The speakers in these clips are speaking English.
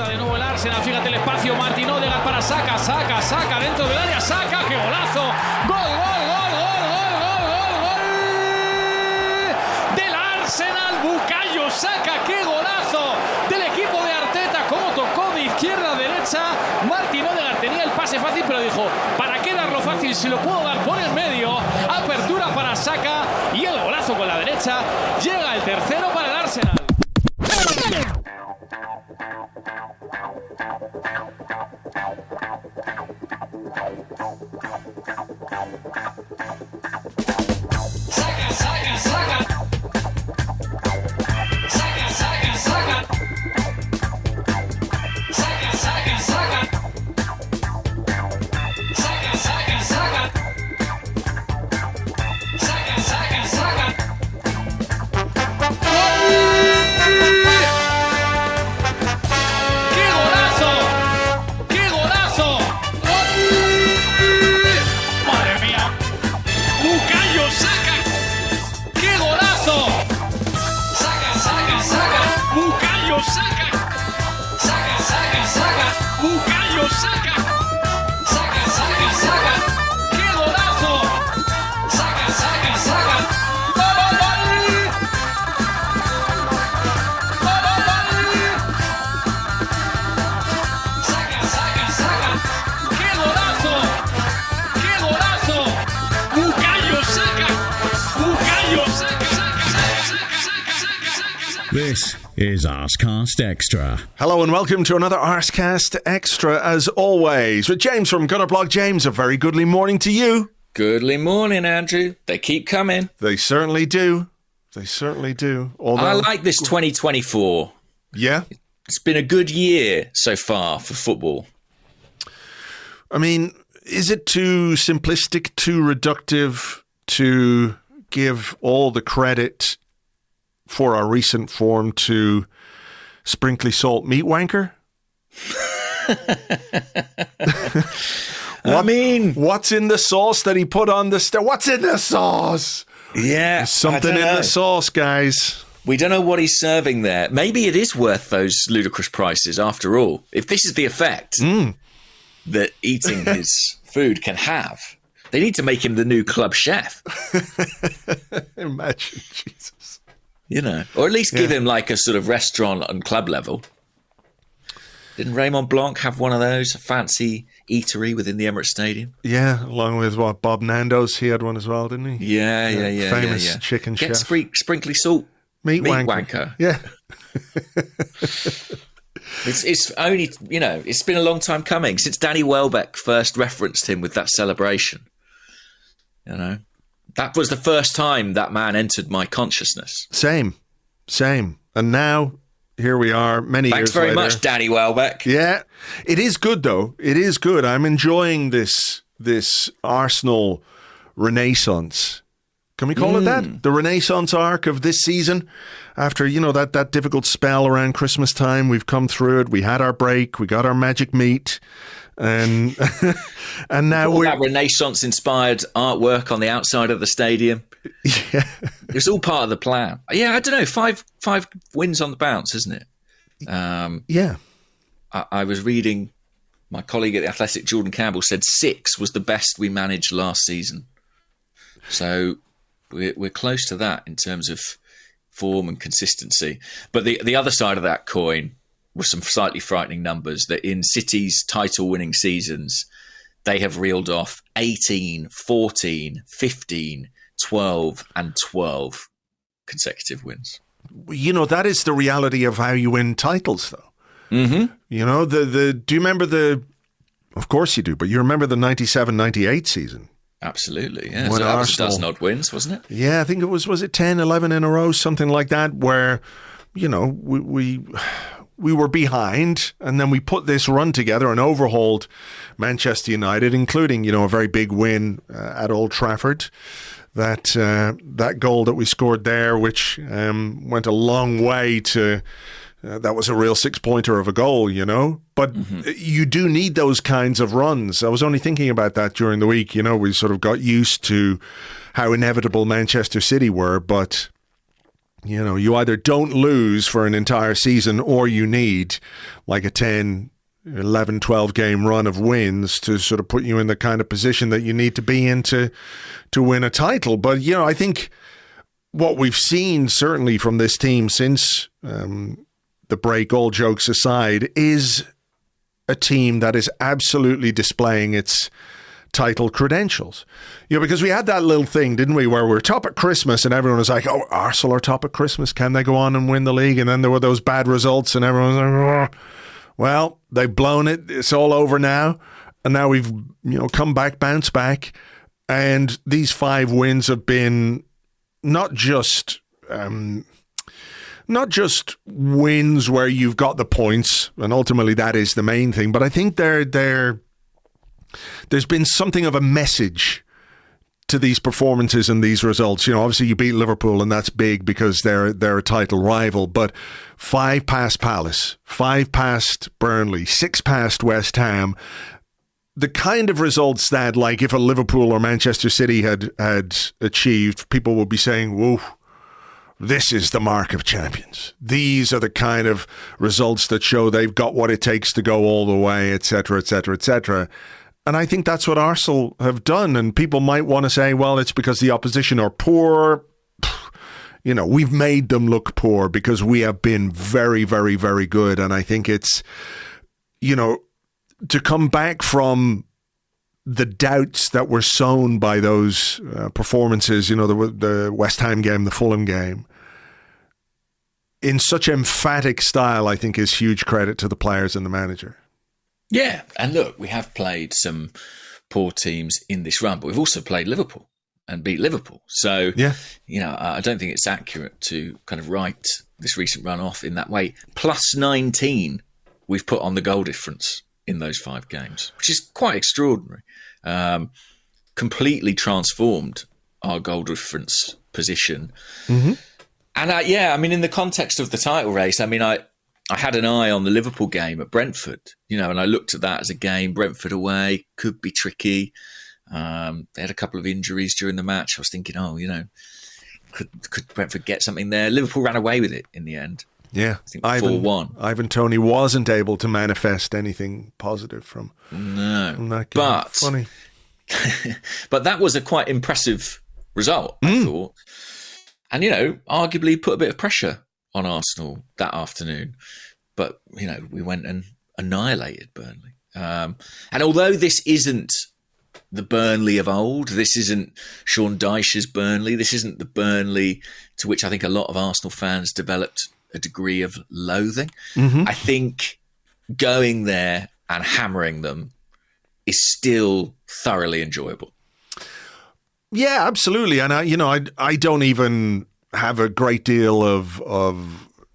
de nuevo el Arsenal, fíjate el espacio, Martin Odegaard para Saka dentro del área, Saka, qué golazo, gol del Arsenal, Bukayo Saka, qué golazo del equipo de Arteta, cómo tocó de izquierda a derecha, Martin Odegaard tenía el pase fácil, pero dijo, ¿para qué darlo fácil si lo puedo dar por el medio? Apertura para Saka y el golazo con la derecha, llega el tercero para el Arsenal. Bukayo Saka. ¡Qué golazo! Saka. ¡Qué golazo! Bukayo Saka. This is Arsecast Extra. Hello and welcome to another Arsecast Extra, as always, with James from Gunnerblog. James, a very goodly morning to you. Goodly morning, Andrew. They keep coming. They certainly do. Although, I like this 2024. Yeah? It's been a good year so far for football. I mean, is it too simplistic, too reductive to give all the credit for our recent form to Sprinkly Salt Meat Wanker? What's in the sauce that he put on the what's in the sauce? Yeah, there's something in the sauce, guys. We don't know what he's serving there. Maybe it is worth those ludicrous prices after all. If this is the effect that eating his food can have, they need to make him the new club chef. Imagine, Jesus. You know, or at least give him like a sort of restaurant and club level. Didn't Raymond Blanc have one of those? A fancy eatery within the Emirates Stadium? Yeah, along with Bob Nando's, he had one as well, didn't he? Yeah. Famous chicken Get chef. Sprinkly Salt Meat Wanker. Yeah. It's only, it's been a long time coming since Danny Welbeck first referenced him with that celebration. That was the first time that man entered my consciousness. Same. And now, here we are, many Thanks years later. very much, Danny Welbeck. Yeah. It is good, though. It is good. I'm enjoying this Arsenal renaissance. Can we call it that? The renaissance arc of this season? After, that difficult spell around Christmas time, we've come through it. We had our break. We got our magic meat. And now all that Renaissance-inspired artwork on the outside of the stadium. Yeah, it's all part of the plan. Yeah, I don't know. Five wins on the bounce, isn't it? Yeah. I was reading. My colleague at the Athletic, Jordan Campbell, said 6 was the best we managed last season. So we're close to that in terms of form and consistency. But the other side of that coin were some slightly frightening numbers that in City's title-winning seasons, they have reeled off 18, 14, 15, 12 and 12 consecutive wins. That is the reality of how you win titles, though. Mm-hmm. Do you remember of course you do, but you remember the 97-98 season? Absolutely, yeah. So that was a dozen odd wins, wasn't it? Yeah, I think it was it 10, 11 in a row, something like that, where, we were behind, and then we put this run together and overhauled Manchester United, including, a very big win at Old Trafford. That goal that we scored there, which went a long way to... that was a real 6-pointer of a goal, But you do need those kinds of runs. I was only thinking about that during the week. We sort of got used to how inevitable Manchester City were, but... You know, you either don't lose for an entire season or you need like a 10, 11, 12 game run of wins to sort of put you in the kind of position that you need to be in to win a title. But, you know, I think what we've seen certainly from this team since the break, all jokes aside, is a team that is absolutely displaying its title credentials. You know, because we had that little thing, didn't we, where we're top at Christmas and everyone was like, oh, Arsenal are top at Christmas. Can they go on and win the league? And then there were those bad results and everyone was like, oh. Well, they've blown it. It's all over now. And now we've, you know, come back, bounce back. And these 5 wins have been not just wins where you've got the points, and ultimately that is the main thing. But I think there's been something of a message to these performances and these results. You know, obviously you beat Liverpool and that's big because they're a title rival, but 5 past Palace, 5 past Burnley, 6 past West Ham. The kind of results that, like, if a Liverpool or Manchester City had achieved, people would be saying, whoa, this is the mark of champions. These are the kind of results that show they've got what it takes to go all the way, etc., etc., etc. And I think that's what Arsenal have done. And people might want to say, well, it's because the opposition are poor. You know, we've made them look poor because we have been very, very, very good. And I think it's, you know, to come back from the doubts that were sown by those performances, you know, the West Ham game, the Fulham game, in such emphatic style, I think is huge credit to the players and the manager. Yeah, and look, we have played some poor teams in this run, but we've also played Liverpool and beat Liverpool. So, yeah, you know, I don't think it's accurate to kind of write this recent run off in that way. Plus 19 we've put on the goal difference in those 5 games, which is quite extraordinary. Completely transformed our goal difference position. Mm-hmm. And yeah, I mean, in the context of the title race, I mean, I had an eye on the Liverpool game at Brentford, you know, and I looked at that as a game. Brentford away could be tricky. They had a couple of injuries during the match. I was thinking, oh, you know, could Brentford get something there? Liverpool ran away with it in the end. Yeah, I think 4-1. Ivan Toney wasn't able to manifest anything positive from that game. But funny. But that was a quite impressive result, I thought. And, you know, arguably put a bit of pressure on Arsenal that afternoon. But, you know, we went and annihilated Burnley. And although this isn't the Burnley of old, this isn't Sean Dyche's Burnley, this isn't the Burnley to which I think a lot of Arsenal fans developed a degree of loathing. Mm-hmm. I think going there and hammering them is still thoroughly enjoyable. Yeah, absolutely. And I don't even have a great deal of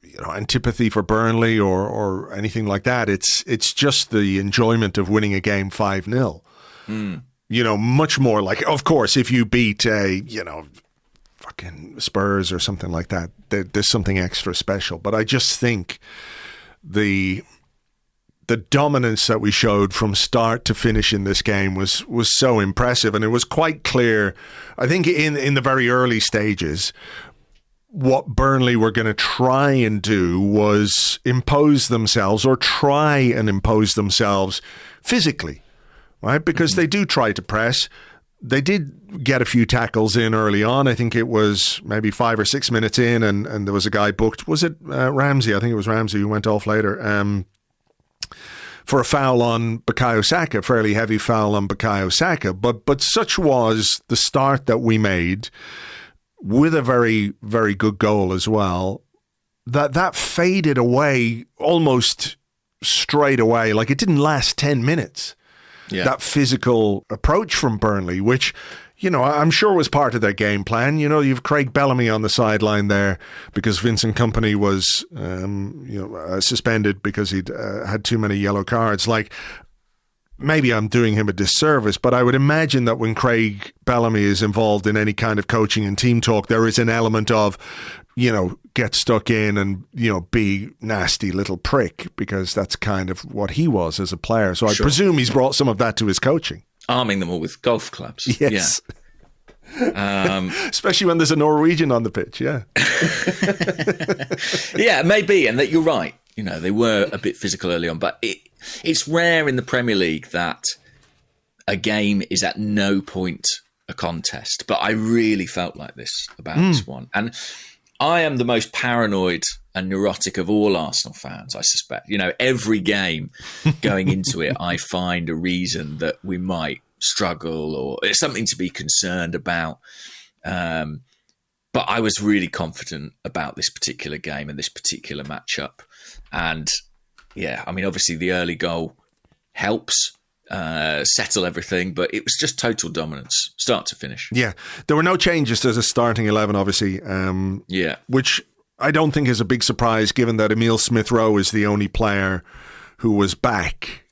you know, antipathy for Burnley or anything like that. It's just the enjoyment of winning a game 5-0. You know, much more like, of course, if you beat fucking Spurs or something like that, there's something extra special. But I just think the dominance that we showed from start to finish in this game was so impressive. And it was quite clear, I think, in the very early stages, what Burnley were going to try and do was impose themselves physically, right? Because they do try to press. They did get a few tackles in early on. I think it was maybe 5 or 6 minutes in, and there was a guy booked. Was it Ramsey? I think it was Ramsey who went off later for a foul on Bukayo Saka, fairly heavy foul on Bukayo Saka. But such was the start that we made, with a very, very good goal as well, that faded away almost straight away. Like, it didn't last 10 minutes. Yeah. That physical approach from Burnley, which, you know, I'm sure was part of their game plan. You know, you've Craig Bellamy on the sideline there because Vincent Kompany was, suspended because he'd had too many yellow cards. Like, maybe I'm doing him a disservice, but I would imagine that when Craig Bellamy is involved in any kind of coaching and team talk, there is an element of, you know, get stuck in and, you know, be nasty little prick, because that's kind of what he was as a player. So I presume he's brought some of that to his coaching. Arming them all with golf clubs. Yes. Yeah. Especially when there's a Norwegian on the pitch, yeah. Yeah, maybe, and that you're right. You know, they were a bit physical early on, but it's rare in the Premier League that a game is at no point a contest. But I really felt like this about this one. And I am the most paranoid and neurotic of all Arsenal fans, I suspect. You know, every game going into it, I find a reason that we might struggle or it's something to be concerned about. But I was really confident about this particular game and this particular matchup. And yeah, I mean, obviously the early goal helps settle everything, but it was just total dominance, start to finish. Yeah, there were no changes to the starting 11, obviously. Which I don't think is a big surprise, given that Emile Smith-Rowe is the only player who was back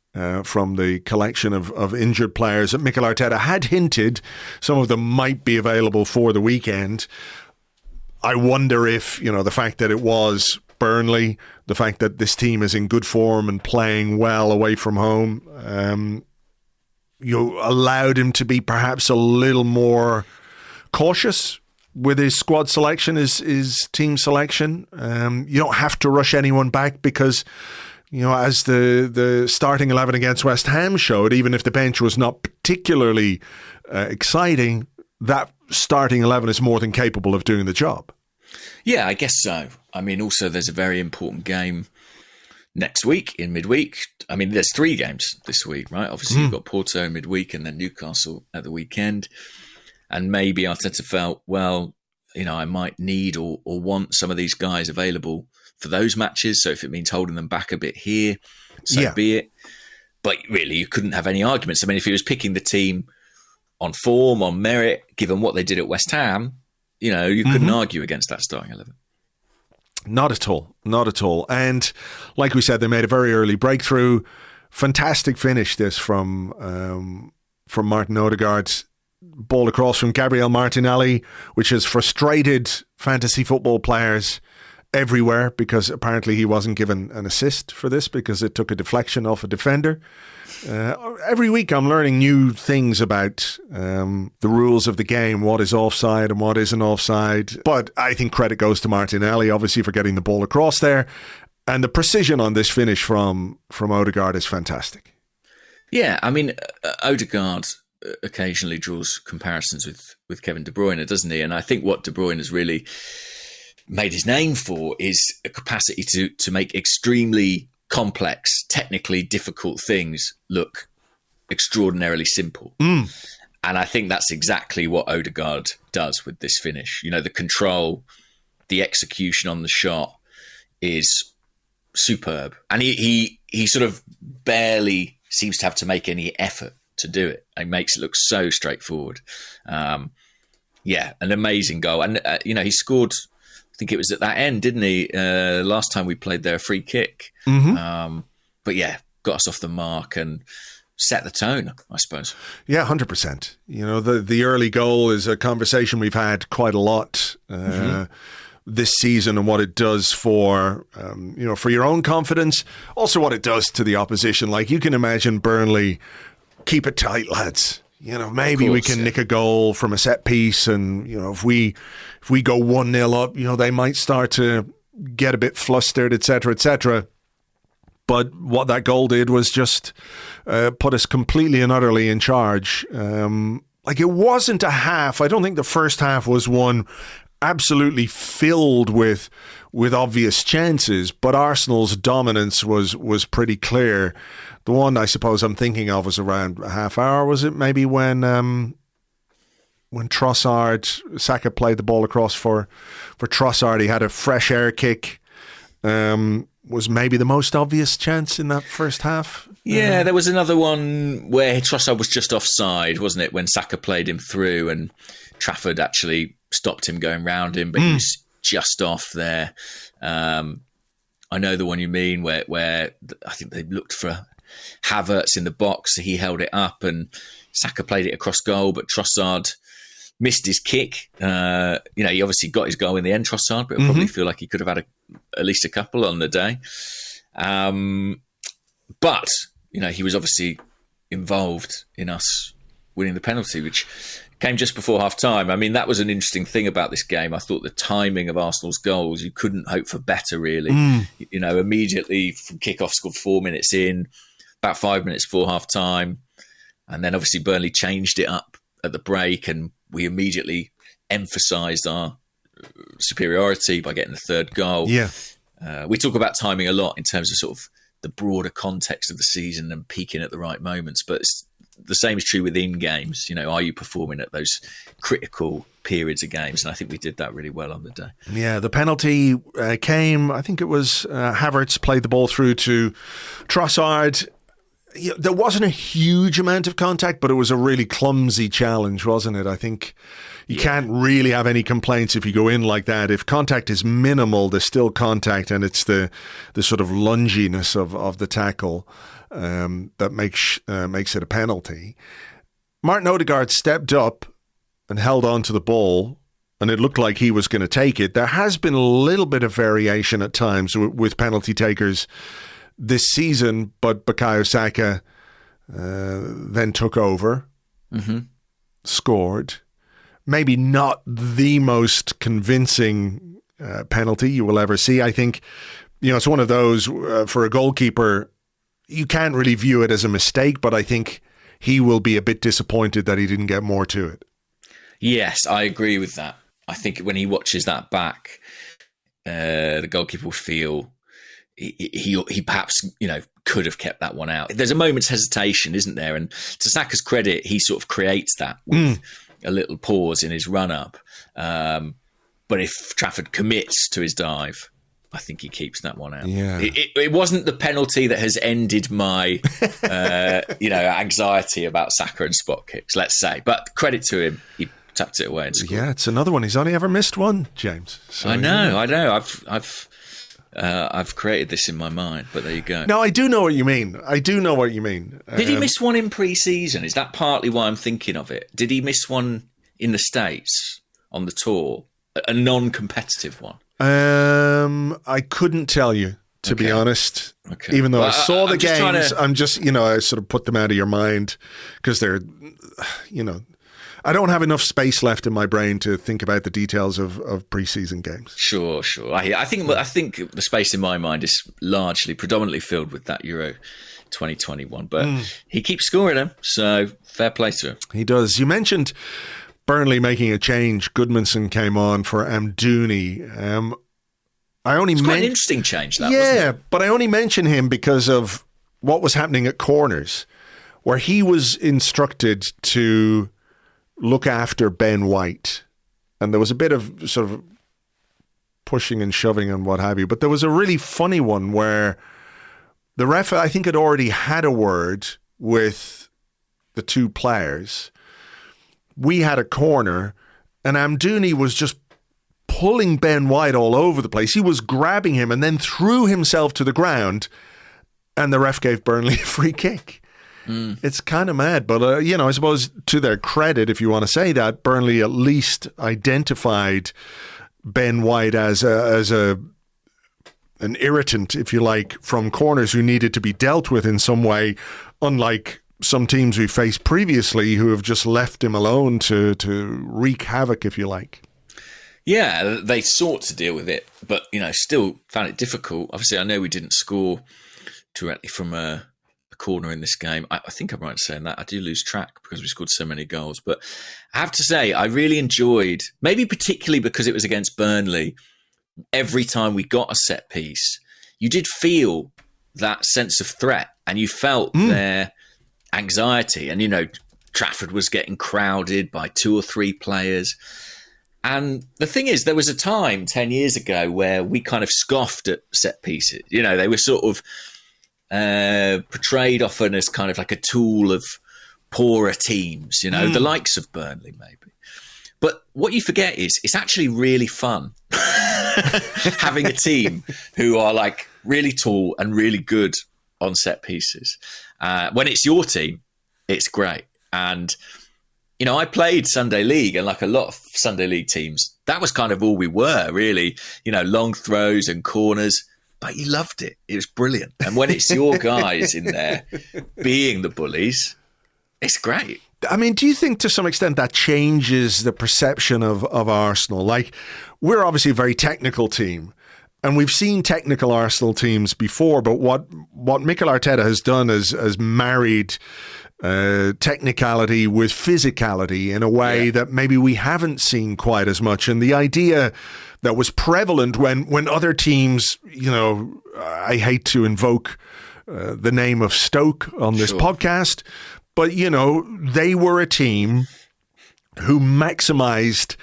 from the collection of injured players that Mikel Arteta had hinted some of them might be available for the weekend. I wonder if, you know, the fact that it was Burnley, the fact that this team is in good form and playing well away from home, you allowed him to be perhaps a little more cautious with his squad selection, his team selection. You don't have to rush anyone back because, you know, as the starting 11 against West Ham showed, even if the bench was not particularly exciting, that starting 11 is more than capable of doing the job. Yeah, I guess so. I mean, also there's a very important game next week in midweek. I mean, there's 3 games this week, right? Obviously, you've got Porto midweek and then Newcastle at the weekend. And maybe Arteta felt, well, you know, I might need or want some of these guys available for those matches. So if it means holding them back a bit here, so be it. But really, you couldn't have any arguments. I mean, if he was picking the team on form, on merit, given what they did at West Ham, you know, you couldn't argue against that starting 11. Not at all. Not at all. And like we said, they made a very early breakthrough. Fantastic finish this from Martin Odegaard. Ball across from Gabriel Martinelli, which has frustrated fantasy football players everywhere because apparently he wasn't given an assist for this because it took a deflection off a defender. Every week I'm learning new things about the rules of the game, what is offside and what isn't offside. But I think credit goes to Martinelli, obviously, for getting the ball across there. And the precision on this finish from Odegaard is fantastic. Yeah, I mean, Odegaard occasionally draws comparisons with Kevin De Bruyne, doesn't he? And I think what De Bruyne has really made his name for is a capacity to make extremely complex, technically difficult things look extraordinarily simple. And I think that's exactly what Odegaard does with this finish. You know, the control, the execution on the shot is superb. And he sort of barely seems to have to make any effort to do it. It makes it look so straightforward. Yeah, an amazing goal. And, you know, he scored, I think it was at that end, didn't he? Last time we played there, a free kick. But yeah, got us off the mark and set the tone, I suppose. Yeah, 100%. You know, the early goal is a conversation we've had quite a lot this season and what it does for, you know, for your own confidence. Also what it does to the opposition. Like, you can imagine Burnley, keep it tight, lads. You know, maybe we can nick a goal from a set piece, and, you know, if we go 1-0 up, you know, they might start to get a bit flustered, etc., etc. But what that goal did was just put us completely and utterly in charge. Like, it wasn't a half. I don't think the first half was one absolutely filled with obvious chances, but Arsenal's dominance was pretty clear. The one I suppose I'm thinking of was around a half hour, was it? Maybe when Trossard, Saka played the ball across for Trossard. He had a fresh air kick. Was maybe the most obvious chance in that first half. Yeah, there was another one where Trossard was just offside, wasn't it? When Saka played him through and Trafford actually stopped him going round him, but he was just off there. I know the one you mean where I think they looked for Havertz in the box. He held it up and Saka played it across goal, but Trossard missed his kick. You know, he obviously got his goal in the end, Trossard, but I probably feel like he could have had at least a couple on the day. But, you know, he was obviously involved in us winning the penalty, which came just before half-time. I mean, that was an interesting thing about this game. I thought the timing of Arsenal's goals, you couldn't hope for better, really. You know, immediately from kick-off, scored 4 minutes in, about 5 minutes before half-time. And then obviously Burnley changed it up at the break, and we immediately emphasised our superiority by getting the third goal. Yeah. We talk about timing a lot in terms of sort of the broader context of the season and peaking at the right moments, but the same is true within games. You know, are you performing at those critical periods of games? And I think we did that really well on the day. Yeah, the penalty came, I think it was Havertz played the ball through to Trossard. There wasn't a huge amount of contact, but it was a really clumsy challenge, wasn't it? I think you can't really have any complaints if you go in like that. If contact is minimal, there's still contact, and it's the sort of lunginess of the tackle that makes it a penalty. Martin Odegaard stepped up and held on to the ball, and it looked like he was going to take it. There has been a little bit of variation at times with penalty takers this season, but Bukayo Saka then took over, scored. Maybe not the most convincing penalty you will ever see. I think, it's one of those for a goalkeeper, you can't really view it as a mistake, but I think he will be a bit disappointed that he didn't get more to it. Yes, I agree with that. I think when he watches that back, the goalkeeper will feel he perhaps, could have kept that one out. There's a moment's hesitation, isn't there? And to Saka's credit, he sort of creates that with a little pause in his run-up. But if Trafford commits to his dive, I think he keeps that one out. Yeah. It wasn't the penalty that has ended my, anxiety about Saka and spot kicks, let's say. But credit to him, he tucked it away and scored. Yeah, it's another one. He's only ever missed one, James. So, I know. I've created this in my mind, but there you go. No, I do know what you mean. Did he miss one in pre-season? Is that partly why I'm thinking of it? Did he miss one in the States on the tour? A non-competitive one? I couldn't tell you, to be honest. Okay. Even though I saw the games, I'm just, I sort of put them out of your mind because they're, I don't have enough space left in my brain to think about the details of pre-season games. Sure. I think the space in my mind is predominantly filled with that Euro 2021, but he keeps scoring them, so fair play to him. He does. You mentioned Burnley making a change. Goodmanson came on for Amdouni. It's quite an interesting change, that, wasn't it? But I only mention him because of what was happening at corners, where he was instructed to look after Ben White. And there was a bit of sort of pushing and shoving and what have you. But there was a really funny one where the ref, I think, had already had a word with the two players. We had a corner, and Amdouni was just pulling Ben White all over the place. He was grabbing him and then threw himself to the ground, and the ref gave Burnley a free kick. It's kind of mad, but I suppose to their credit, if you want to say that, Burnley at least identified Ben White as an irritant, if you like, from corners who needed to be dealt with in some way, unlike some teams we faced previously who have just left him alone to wreak havoc, if you like. Yeah, they sought to deal with it, but still found it difficult. Obviously, I know we didn't score directly from a corner in this game. I think I'm right in saying that. I do lose track because we scored so many goals. But I have to say, I really enjoyed, maybe particularly because it was against Burnley, every time we got a set piece, you did feel that sense of threat and you felt their anxiety. And, Trafford was getting crowded by 2 or 3 players. And the thing is, there was a time 10 years ago where we kind of scoffed at set pieces. They were sort of portrayed often as kind of like a tool of poorer teams, the likes of Burnley maybe. But what you forget is it's actually really fun having a team who are like really tall and really good on set pieces. When it's your team, it's great. And, I played Sunday League, and like a lot of Sunday League teams, that was kind of all we were, really. Long throws and corners. But you loved it. It was brilliant. And when it's your guys in there being the bullies, it's great. I mean, do you think to some extent that changes the perception of Arsenal? Like, we're obviously a very technical team, and we've seen technical Arsenal teams before, but what Mikel Arteta has done is married technicality with physicality in a way that maybe we haven't seen quite as much. And the idea that was prevalent when other teams, I hate to invoke the name of Stoke on this podcast, but, they were a team who maximized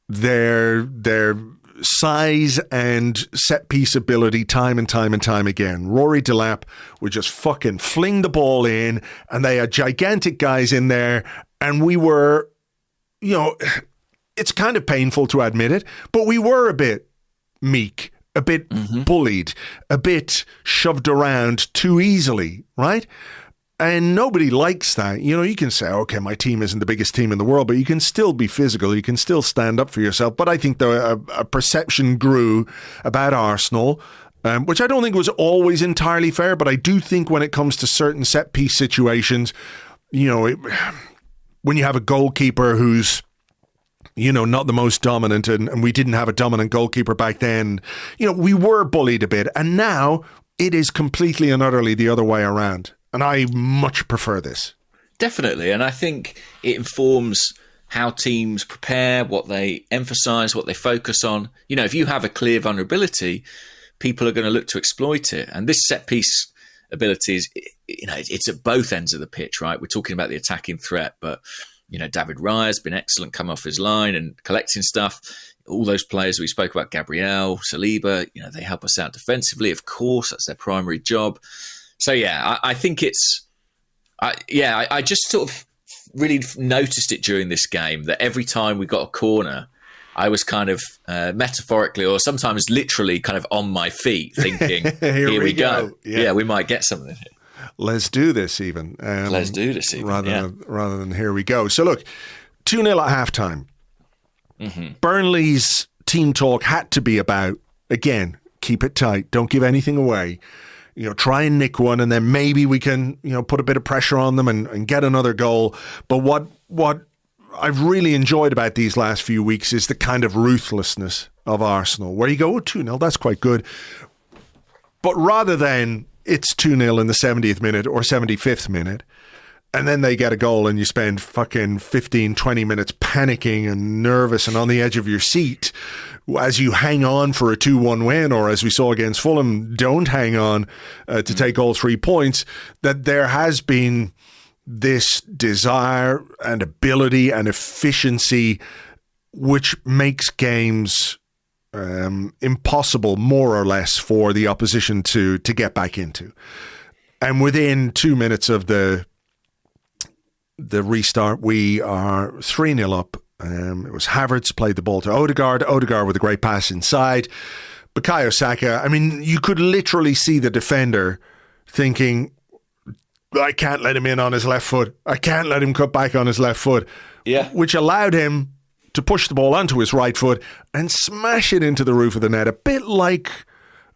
their size and set piece ability time and time and time again. Rory Delap would just fucking fling the ball in, and they had gigantic guys in there, and we were, it's kind of painful to admit it, but we were a bit meek, a bit bullied, a bit shoved around too easily, right? And nobody likes that. You can say, okay, my team isn't the biggest team in the world, but you can still be physical. You can still stand up for yourself. But I think a perception grew about Arsenal, which I don't think was always entirely fair. But I do think when it comes to certain set-piece situations, when you have a goalkeeper who's, not the most dominant, and we didn't have a dominant goalkeeper back then, we were bullied a bit. And now it is completely and utterly the other way around. And I much prefer this. Definitely. And I think it informs how teams prepare, what they emphasise, what they focus on. If you have a clear vulnerability, people are going to look to exploit it. And this set-piece ability is, it's at both ends of the pitch, right? We're talking about the attacking threat, but, David Reiss has been excellent, come off his line and collecting stuff. All those players we spoke about, Gabriel, Saliba, they help us out defensively. Of course, that's their primary job. So, I think I just sort of really noticed it during this game that every time we got a corner, I was kind of metaphorically or sometimes literally kind of on my feet thinking, here we go. Yeah, we might get something here. Let's do this even. Let's do this even. Rather than here we go. So, look, 2-0 at halftime. Burnley's team talk had to be about, again, keep it tight. Don't give anything away. Try and nick one, and then maybe we can, put a bit of pressure on them and get another goal. But what I've really enjoyed about these last few weeks is the kind of ruthlessness of Arsenal, where you go, 2-0, that's quite good. But rather than it's 2-0 in the 70th minute or 75th minute, and then they get a goal and you spend fucking 15, 20 minutes panicking and nervous and on the edge of your seat as you hang on for a 2-1 win, or as we saw against Fulham, don't hang on to take all 3 points, that there has been this desire and ability and efficiency which makes games impossible, more or less, for the opposition to get back into. And within 2 minutes of the restart, we are 3-0 up. It was Havertz played the ball to Odegaard. Odegaard with a great pass inside. Bukayo Saka, I mean, you could literally see the defender thinking, I can't let him in on his left foot. I can't let him cut back on his left foot. Yeah. Which allowed him to push the ball onto his right foot and smash it into the roof of the net. A bit like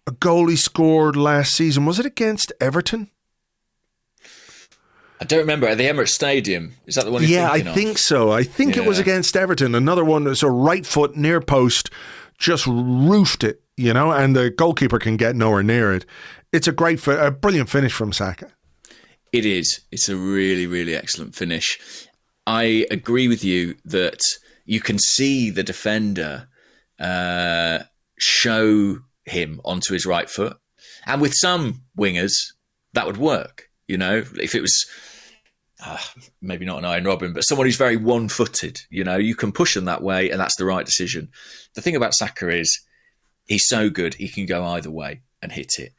a goal he scored last season. Was it against Everton? I don't remember. At the Emirates Stadium. Is that the one you're thinking of? Yeah, I think so. I think it was against Everton. Another one, so right foot near post, just roofed it, and the goalkeeper can get nowhere near it. It's a brilliant finish from Saka. It is. It's a really, really excellent finish. I agree with you that you can see the defender show him onto his right foot. And with some wingers, that would work. If it was maybe not an Iron Robin, but someone who's very one-footed, you can push them that way, and that's the right decision. The thing about Saka is he's so good, he can go either way and hit it.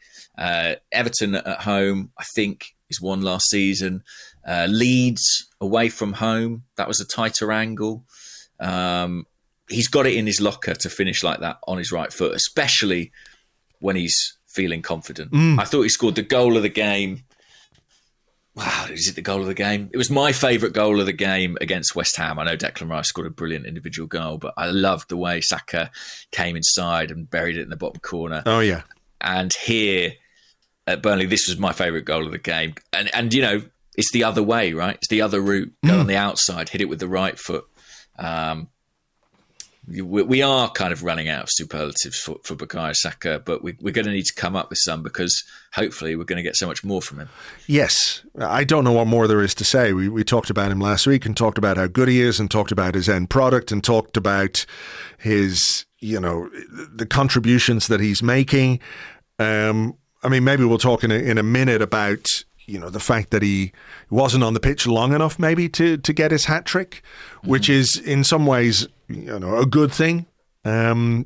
Everton at home, I think, is won last season. Leeds away from home, that was a tighter angle. He's got it in his locker to finish like that on his right foot, especially when he's feeling confident. I thought he scored the goal of the game. Wow, is it the goal of the game? It was my favourite goal of the game against West Ham. I know Declan Rice scored a brilliant individual goal, but I loved the way Saka came inside and buried it in the bottom corner. Oh, yeah. And here at Burnley, this was my favourite goal of the game. And it's the other way, right? It's the other route. Go on the outside, hit it with the right foot. We are kind of running out of superlatives for Bukayo Saka, but we're going to need to come up with some, because hopefully we're going to get so much more from him. Yes. I don't know what more there is to say. We talked about him last week and talked about how good he is and talked about his end product and talked about his, the contributions that he's making. Maybe we'll talk in a minute about, the fact that he wasn't on the pitch long enough maybe to get his hat-trick, which is in some ways, a good thing. But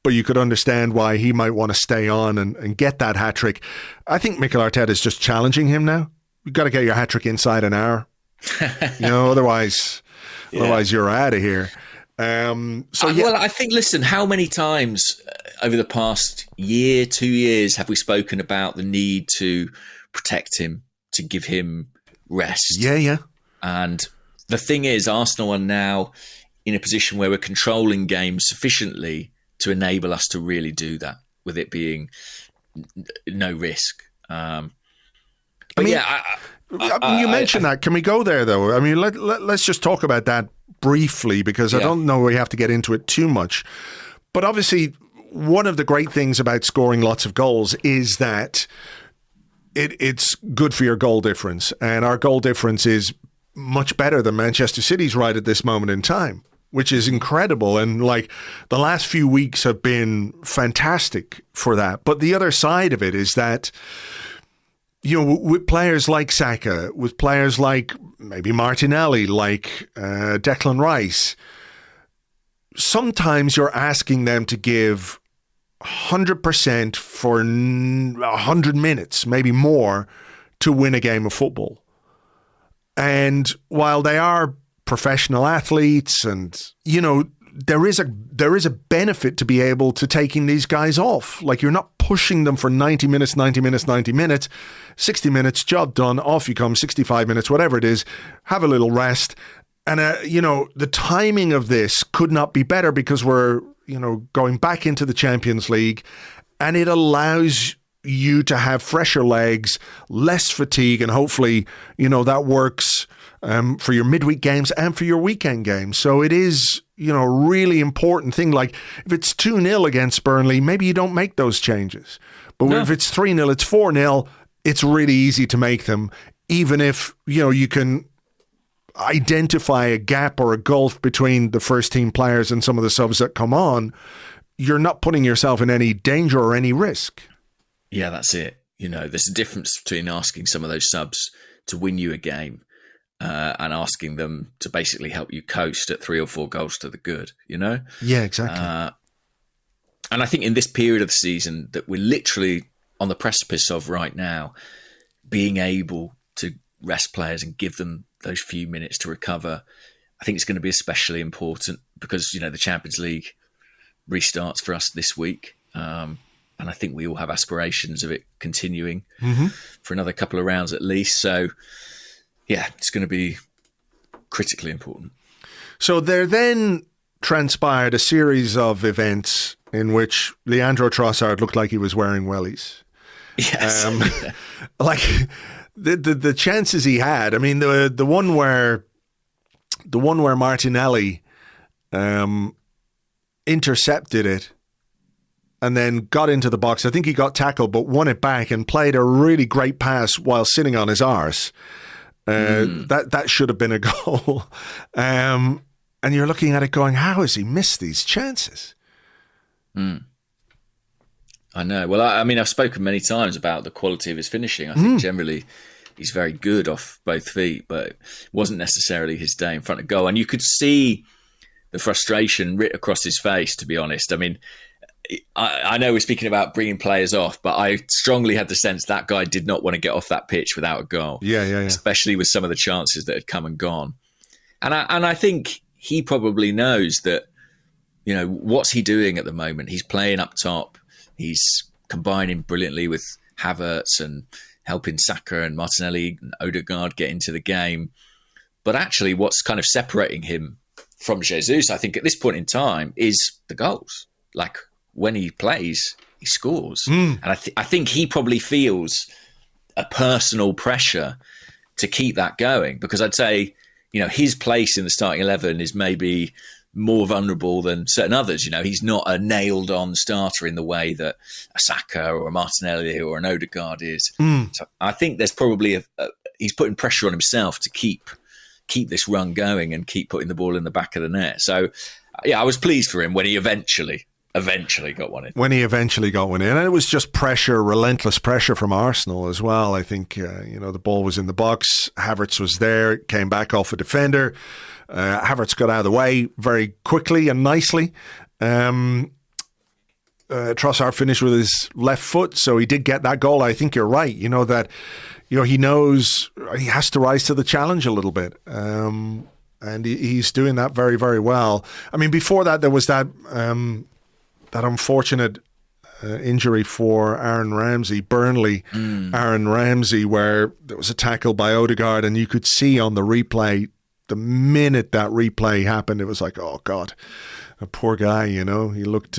you could understand why he might want to stay on and get that hat-trick. I think Mikel Arteta is just challenging him now. You've got to get your hat-trick inside an hour. Otherwise you're out of here. Well, I think, listen, how many times over the past year, 2 years, have we spoken about the need to protect him, to give him rest? Yeah. And the thing is, Arsenal are now in a position where we're controlling games sufficiently to enable us to really do that, with it being no risk. You mentioned that. Can we go there, though? I mean, let's just talk about that briefly, because I don't know we have to get into it too much. But obviously, one of the great things about scoring lots of goals is that it's good for your goal difference. And our goal difference is much better than Manchester City's right at this moment in time, which is incredible. And the last few weeks have been fantastic for that. But the other side of it is that, with players like Saka, with players like maybe Martinelli, like Declan Reiss, sometimes you're asking them to give 100% for 100 minutes, maybe more, to win a game of football. And while they are professional athletes, and there is a benefit to be able to taking these guys off. You're not pushing them for 90 minutes, 60 minutes, job done, off you come, 65 minutes, whatever it is, have a little rest. And the timing of this could not be better, because we're going back into the Champions League, and it allows you to have fresher legs, less fatigue, and hopefully that works for your midweek games and for your weekend games. So it is, a really important thing. If it's 2-0 against Burnley, maybe you don't make those changes. But if it's 3-0, it's 4-0, it's really easy to make them, even if, you can identify a gap or a gulf between the first team players and some of the subs that come on. You're not putting yourself in any danger or any risk. Yeah, that's it. There's a difference between asking some of those subs to win you a game and asking them to basically help you coast at 3 or 4 goals to the good, Yeah, exactly. And I think in this period of the season that we're literally on the precipice of right now, being able to rest players and give them those few minutes to recover, I think it's going to be especially important, because, the Champions League restarts for us this week. And I think we all have aspirations of it continuing for another couple of rounds at least. So, yeah, it's going to be critically important. So there then transpired a series of events in which Leandro Trossard looked like he was wearing wellies. Yes. The chances he had, I mean, the one where Martinelli intercepted it and then got into the box. I think he got tackled, but won it back and played a really great pass while sitting on his arse. That should have been a goal. And you're looking at it going, how has he missed these chances? I know. Well, I've spoken many times about the quality of his finishing. I think generally he's very good off both feet, but it wasn't necessarily his day in front of goal. And you could see the frustration writ across his face, to be honest. I mean, I know we're speaking about bringing players off, but I strongly had the sense that guy did not want to get off that pitch without a goal. Yeah. Especially with some of the chances that had come and gone. And I think he probably knows that, what's he doing at the moment? He's playing up top. He's combining brilliantly with Havertz and helping Saka and Martinelli and Odegaard get into the game. But actually what's kind of separating him from Jesus, I think at this point in time, is the goals. When he plays, he scores. And I think he probably feels a personal pressure to keep that going, because I'd say, his place in the starting 11 is maybe more vulnerable than certain others. He's not a nailed on starter in the way that a Saka or a Martinelli or an Odegaard is. So I think there's probably he's putting pressure on himself to keep this run going and keep putting the ball in the back of the net. So yeah, I was pleased for him when he eventually got one in. And it was just pressure, relentless pressure from Arsenal as well. I think, the ball was in the box. Havertz was there, came back off a defender. Havertz got out of the way very quickly and nicely. Trossard finished with his left foot, so he did get that goal. I think you're right. He knows he has to rise to the challenge a little bit. And he's doing that very, very well. I mean, before that, there was that unfortunate injury for Aaron Ramsey, Burnley, Aaron Ramsey, where there was a tackle by Odegaard, and you could see on the replay, the minute that replay happened, it was like, oh God, a poor guy. He looked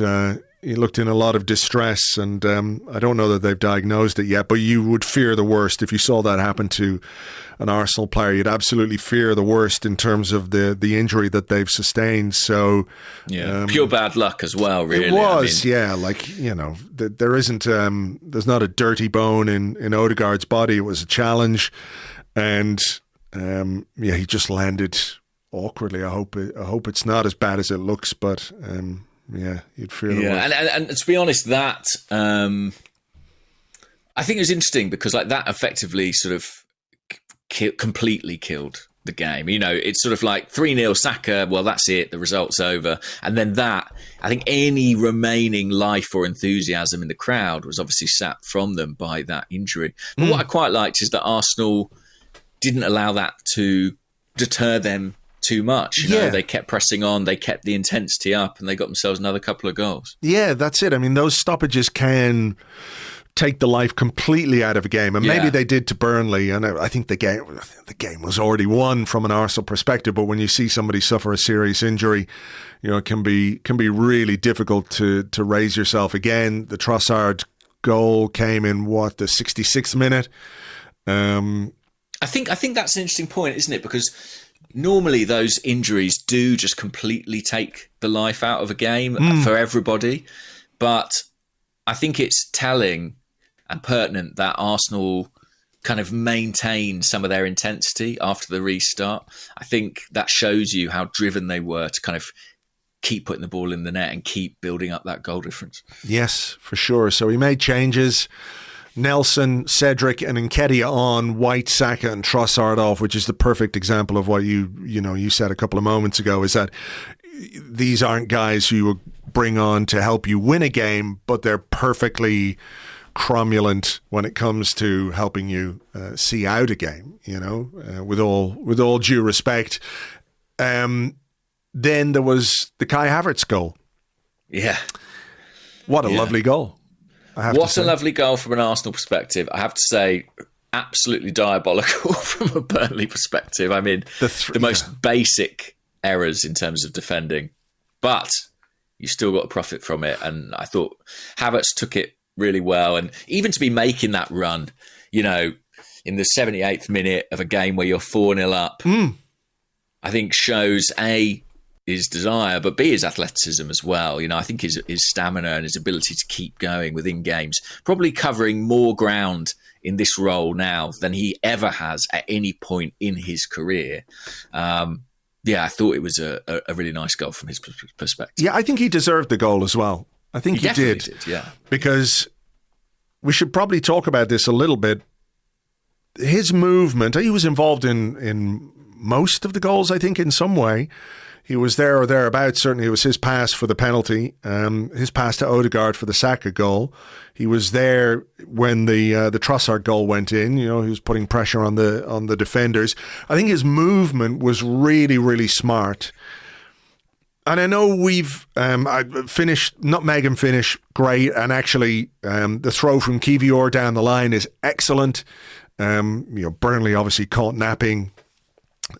in a lot of distress, and I don't know that they've diagnosed it yet, but you would fear the worst if you saw that happen to an Arsenal player. You'd absolutely fear the worst in terms of the injury that they've sustained. So pure bad luck as well, really. It was, there isn't, there's not a dirty bone in Odegaard's body. It was a challenge, and he just landed awkwardly. I hope it's not as bad as it looks, but you'd fear the worst. And to be honest, that I think it was interesting because that effectively sort of completely killed the game. It's sort of like 3-0 Saka, well, that's it, the result's over. And then I think any remaining life or enthusiasm in the crowd was obviously sapped from them by that injury. But what I quite liked is that Arsenal didn't allow that to deter them too much. They kept pressing on, they kept the intensity up, and they got themselves another couple of goals. Yeah, that's it. I mean, those stoppages can take the life completely out of a game, and maybe they did to Burnley, and I think the game was already won from an Arsenal perspective, but when you see somebody suffer a serious injury, it can be really difficult to raise yourself again. The Trossard goal came in the 66th minute. I think that's an interesting point, isn't it? Because normally those injuries do just completely take the life out of a game for everybody. But I think it's telling and pertinent that Arsenal kind of maintained some of their intensity after the restart. I think that shows you how driven they were to kind of keep putting the ball in the net and keep building up that goal difference. Yes, for sure. So he made changes. Nelson, Cedric and Nketiah on, White, Saka and Trossard off, which is the perfect example of what you said a couple of moments ago, is that these aren't guys who you would bring on to help you win a game, but they're perfectly cromulent when it comes to helping you see out a game, with all due respect. Then there was the Kai Havertz goal. Yeah. What a lovely goal. What a lovely goal from an Arsenal perspective. I have to say, absolutely diabolical from a Burnley perspective. I mean, the most basic errors in terms of defending, but you still got a profit from it. And I thought Havertz took it really well. And even to be making that run, in the 78th minute of a game where you're 4-0 up, I think shows his desire, but B, his athleticism as well. I think his stamina and his ability to keep going within games, probably covering more ground in this role now than he ever has at any point in his career. I thought it was a really nice goal from his perspective. Yeah, I think he deserved the goal as well. I think he did. Yeah. Because we should probably talk about this a little bit. His movement, he was involved in most of the goals, I think, in some way. He was there or thereabouts. Certainly it was his pass for the penalty, his pass to Odegaard for the Saka goal. He was there when the Trossard goal went in. He was putting pressure on the defenders. I think his movement was really, really smart. And I know we've nutmeg and finish, great. And actually the throw from Kivior down the line is excellent. Burnley obviously caught napping.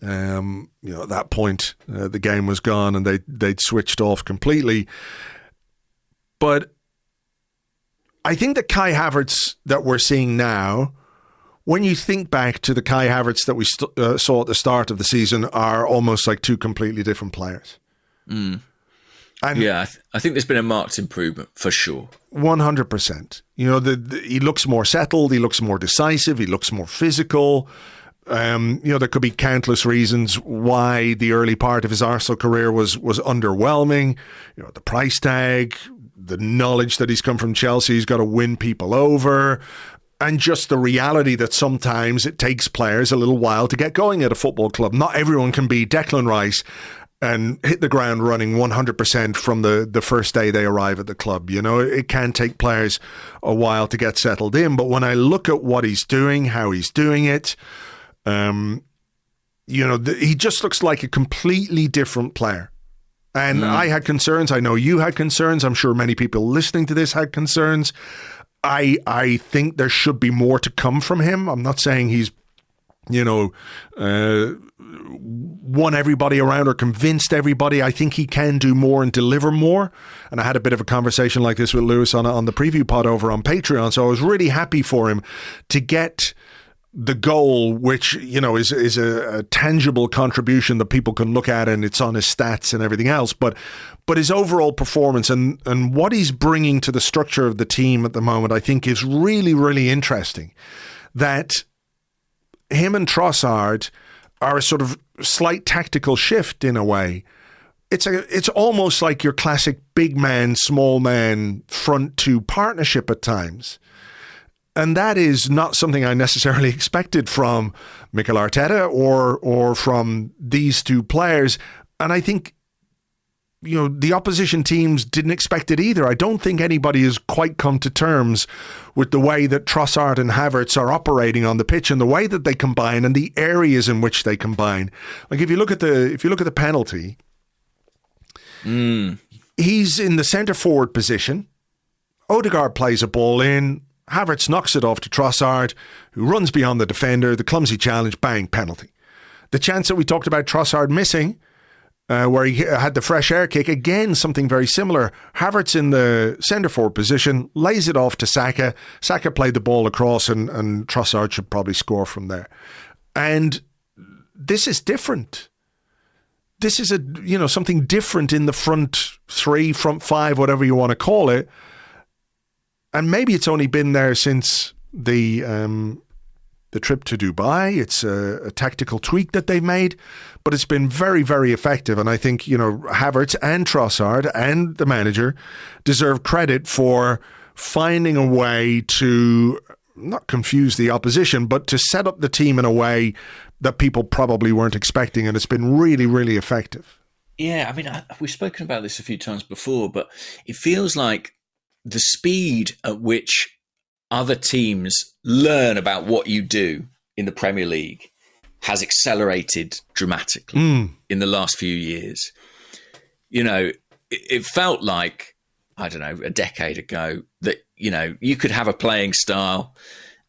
At that point, the game was gone and they'd switched off completely. But I think the Kai Havertz that we're seeing now when you think back to the Kai Havertz that we saw at the start of the season, are almost like two completely different players. Mm. And Yeah, I think there's been a marked improvement for sure. 100%. You know, he looks more settled. He looks more decisive. He looks more physical. You know, there could be countless reasons why the early part of his Arsenal career was underwhelming. You know, the price tag, the knowledge that he's come from Chelsea, he's got to win people over, and just the reality that sometimes it takes players a little while to get going at a football club. Not everyone can be Declan Rice and hit the ground running 100% from the first day they arrive at the club. You know, it can take players a while to get settled in. But when I look at what he's doing, how he's doing it, you know, he just looks like a completely different player. And I had concerns. I know you had concerns. I'm sure many people listening to this had concerns. I think there should be more to come from him. I'm not saying he's, you know, won everybody around or convinced everybody. I think he can do more and deliver more. And I had a bit of a conversation like this with Lewis on the preview pod over on Patreon. So I was really happy for him to get the goal, which, you know, is a tangible contribution that people can look at, and it's on his stats and everything else. But his overall performance and what he's bringing to the structure of the team at the moment, I think is really, really interesting. That him and Trossard are a sort of slight tactical shift in a way. It's almost like your classic big man, small man, front two partnership at times. And that is not something I necessarily expected from Mikel Arteta or from these two players. And I think, you know, the opposition teams didn't expect it either. I don't think anybody has quite come to terms with the way that Trossard and Havertz are operating on the pitch and the way that they combine and the areas in which they combine. Like if you look at the penalty, he's in the centre forward position. Odegaard plays a ball in. Havertz knocks it off to Trossard, who runs beyond the defender. The clumsy challenge, bang, penalty. The chance that we talked about Trossard missing, where he had the fresh air kick, again, something very similar. Havertz in the centre-forward position, lays it off to Saka. Saka played the ball across, and Trossard should probably score from there. And this is different. This is something different in the front three, front five, whatever you want to call it. And maybe it's only been there since the trip to Dubai. It's a tactical tweak that they've made, but it's been very, very effective. And I think, you know, Havertz and Trossard and the manager deserve credit for finding a way to not confuse the opposition, but to set up the team in a way that people probably weren't expecting. And it's been really, really effective. Yeah, I mean, we've spoken about this a few times before, but it feels like the speed at which other teams learn about what you do in the Premier League has accelerated dramatically in the last few years. You know, it felt like, I don't know, a decade ago that, you know, you could have a playing style,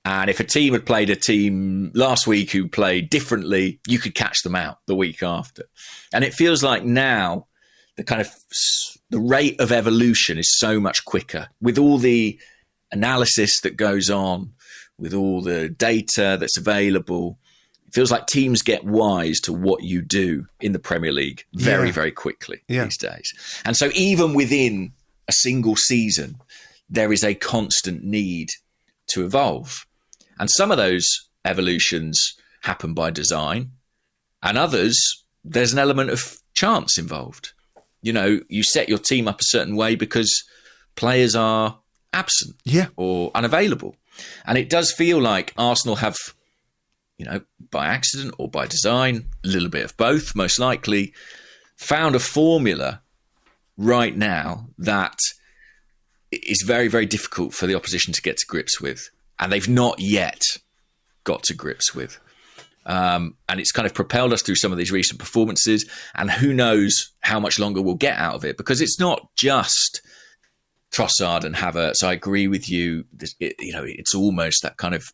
and if a team had played a team last week who played differently, you could catch them out the week after. And it feels like now the rate of evolution is so much quicker with all the analysis that goes on, with all the data that's available. It feels like teams get wise to what you do in the Premier League very, very quickly these days. And so even within a single season, there is a constant need to evolve. And some of those evolutions happen by design, and others, there's an element of chance involved. You know, you set your team up a certain way because players are absent or unavailable. And it does feel like Arsenal have, you know, by accident or by design, a little bit of both, most likely, found a formula right now that is very, very difficult for the opposition to get to grips with. And they've not yet got to grips with. And it's kind of propelled us through some of these recent performances, and who knows how much longer we'll get out of it, because it's not just Trossard and Havertz. I agree with you. It's almost that kind of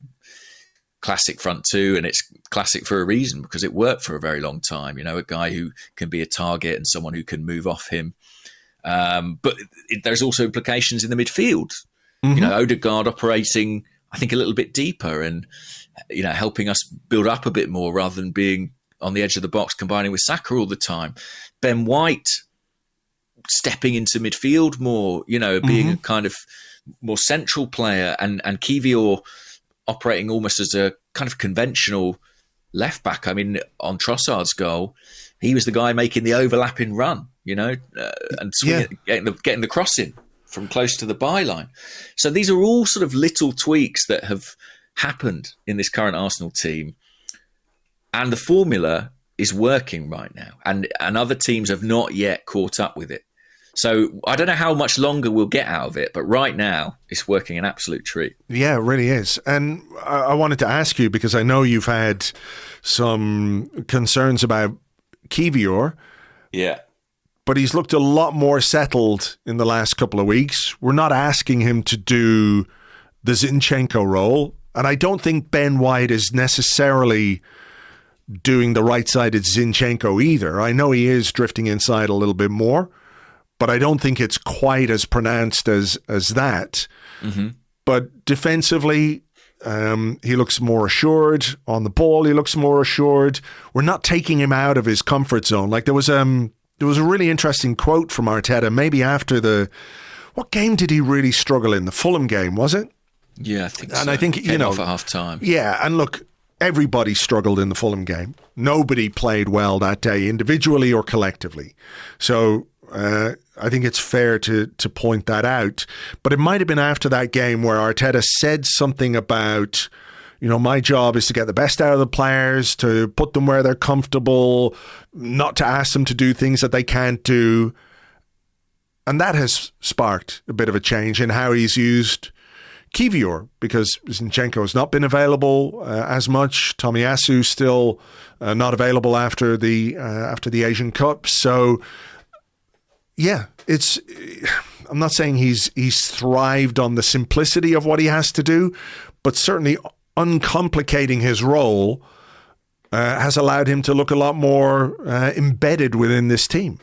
classic front two, and it's classic for a reason, because it worked for a very long time. You know, a guy who can be a target and someone who can move off him. But there's also implications in the midfield. You know, Odegaard operating I think, a little bit deeper and, helping us build up a bit more rather than being on the edge of the box, combining with Saka all the time. Ben White stepping into midfield more, being a kind of more central player, and Kiwior operating almost as a kind of conventional left back. I mean, on Trossard's goal, he was the guy making the overlapping run, and swinging, getting the cross in from close to the byline. So these are all sort of little tweaks that have happened in this current Arsenal team. And the formula is working right now. And other teams have not yet caught up with it. So I don't know how much longer we'll get out of it, but right now it's working an absolute treat. Yeah, it really is. And I wanted to ask you, because I know you've had some concerns about Kiwior. Yeah. But he's looked a lot more settled in the last couple of weeks. We're not asking him to do the Zinchenko role. And I don't think Ben White is necessarily doing the right-sided Zinchenko either. I know he is drifting inside a little bit more, but I don't think it's quite as pronounced as that. Mm-hmm. But defensively, he looks more assured. On the ball, he looks more assured. We're not taking him out of his comfort zone. Like there was a really interesting quote from Arteta, maybe after what game did he really struggle in? The Fulham game, was it? Yeah, I think so. And I think, Came off at half time. Yeah, and look, everybody struggled in the Fulham game. Nobody played well that day, individually or collectively. So I think it's fair to point that out. But it might have been after that game where Arteta said something about, my job is to get the best out of the players, to put them where they're comfortable, not to ask them to do things that they can't do. And that has sparked a bit of a change in how he's used Kiwior, because Zinchenko has not been available as much. Tomiyasu still not available after the Asian Cup. So, yeah, I'm not saying he's thrived on the simplicity of what he has to do, but certainly uncomplicating his role has allowed him to look a lot more embedded within this team.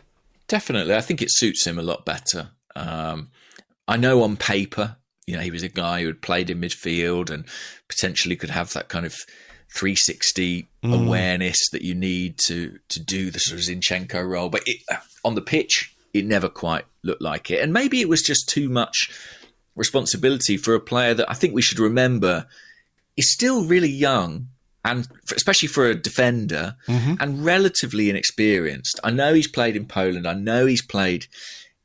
Definitely. I think it suits him a lot better. I know on paper, he was a guy who had played in midfield and potentially could have that kind of 360 awareness that you need to do the sort of Zinchenko role. But on the pitch, it never quite looked like it. And maybe it was just too much responsibility for a player that I think we should remember is still really young, and especially for a defender, and relatively inexperienced. I know he's played in Poland. I know he's played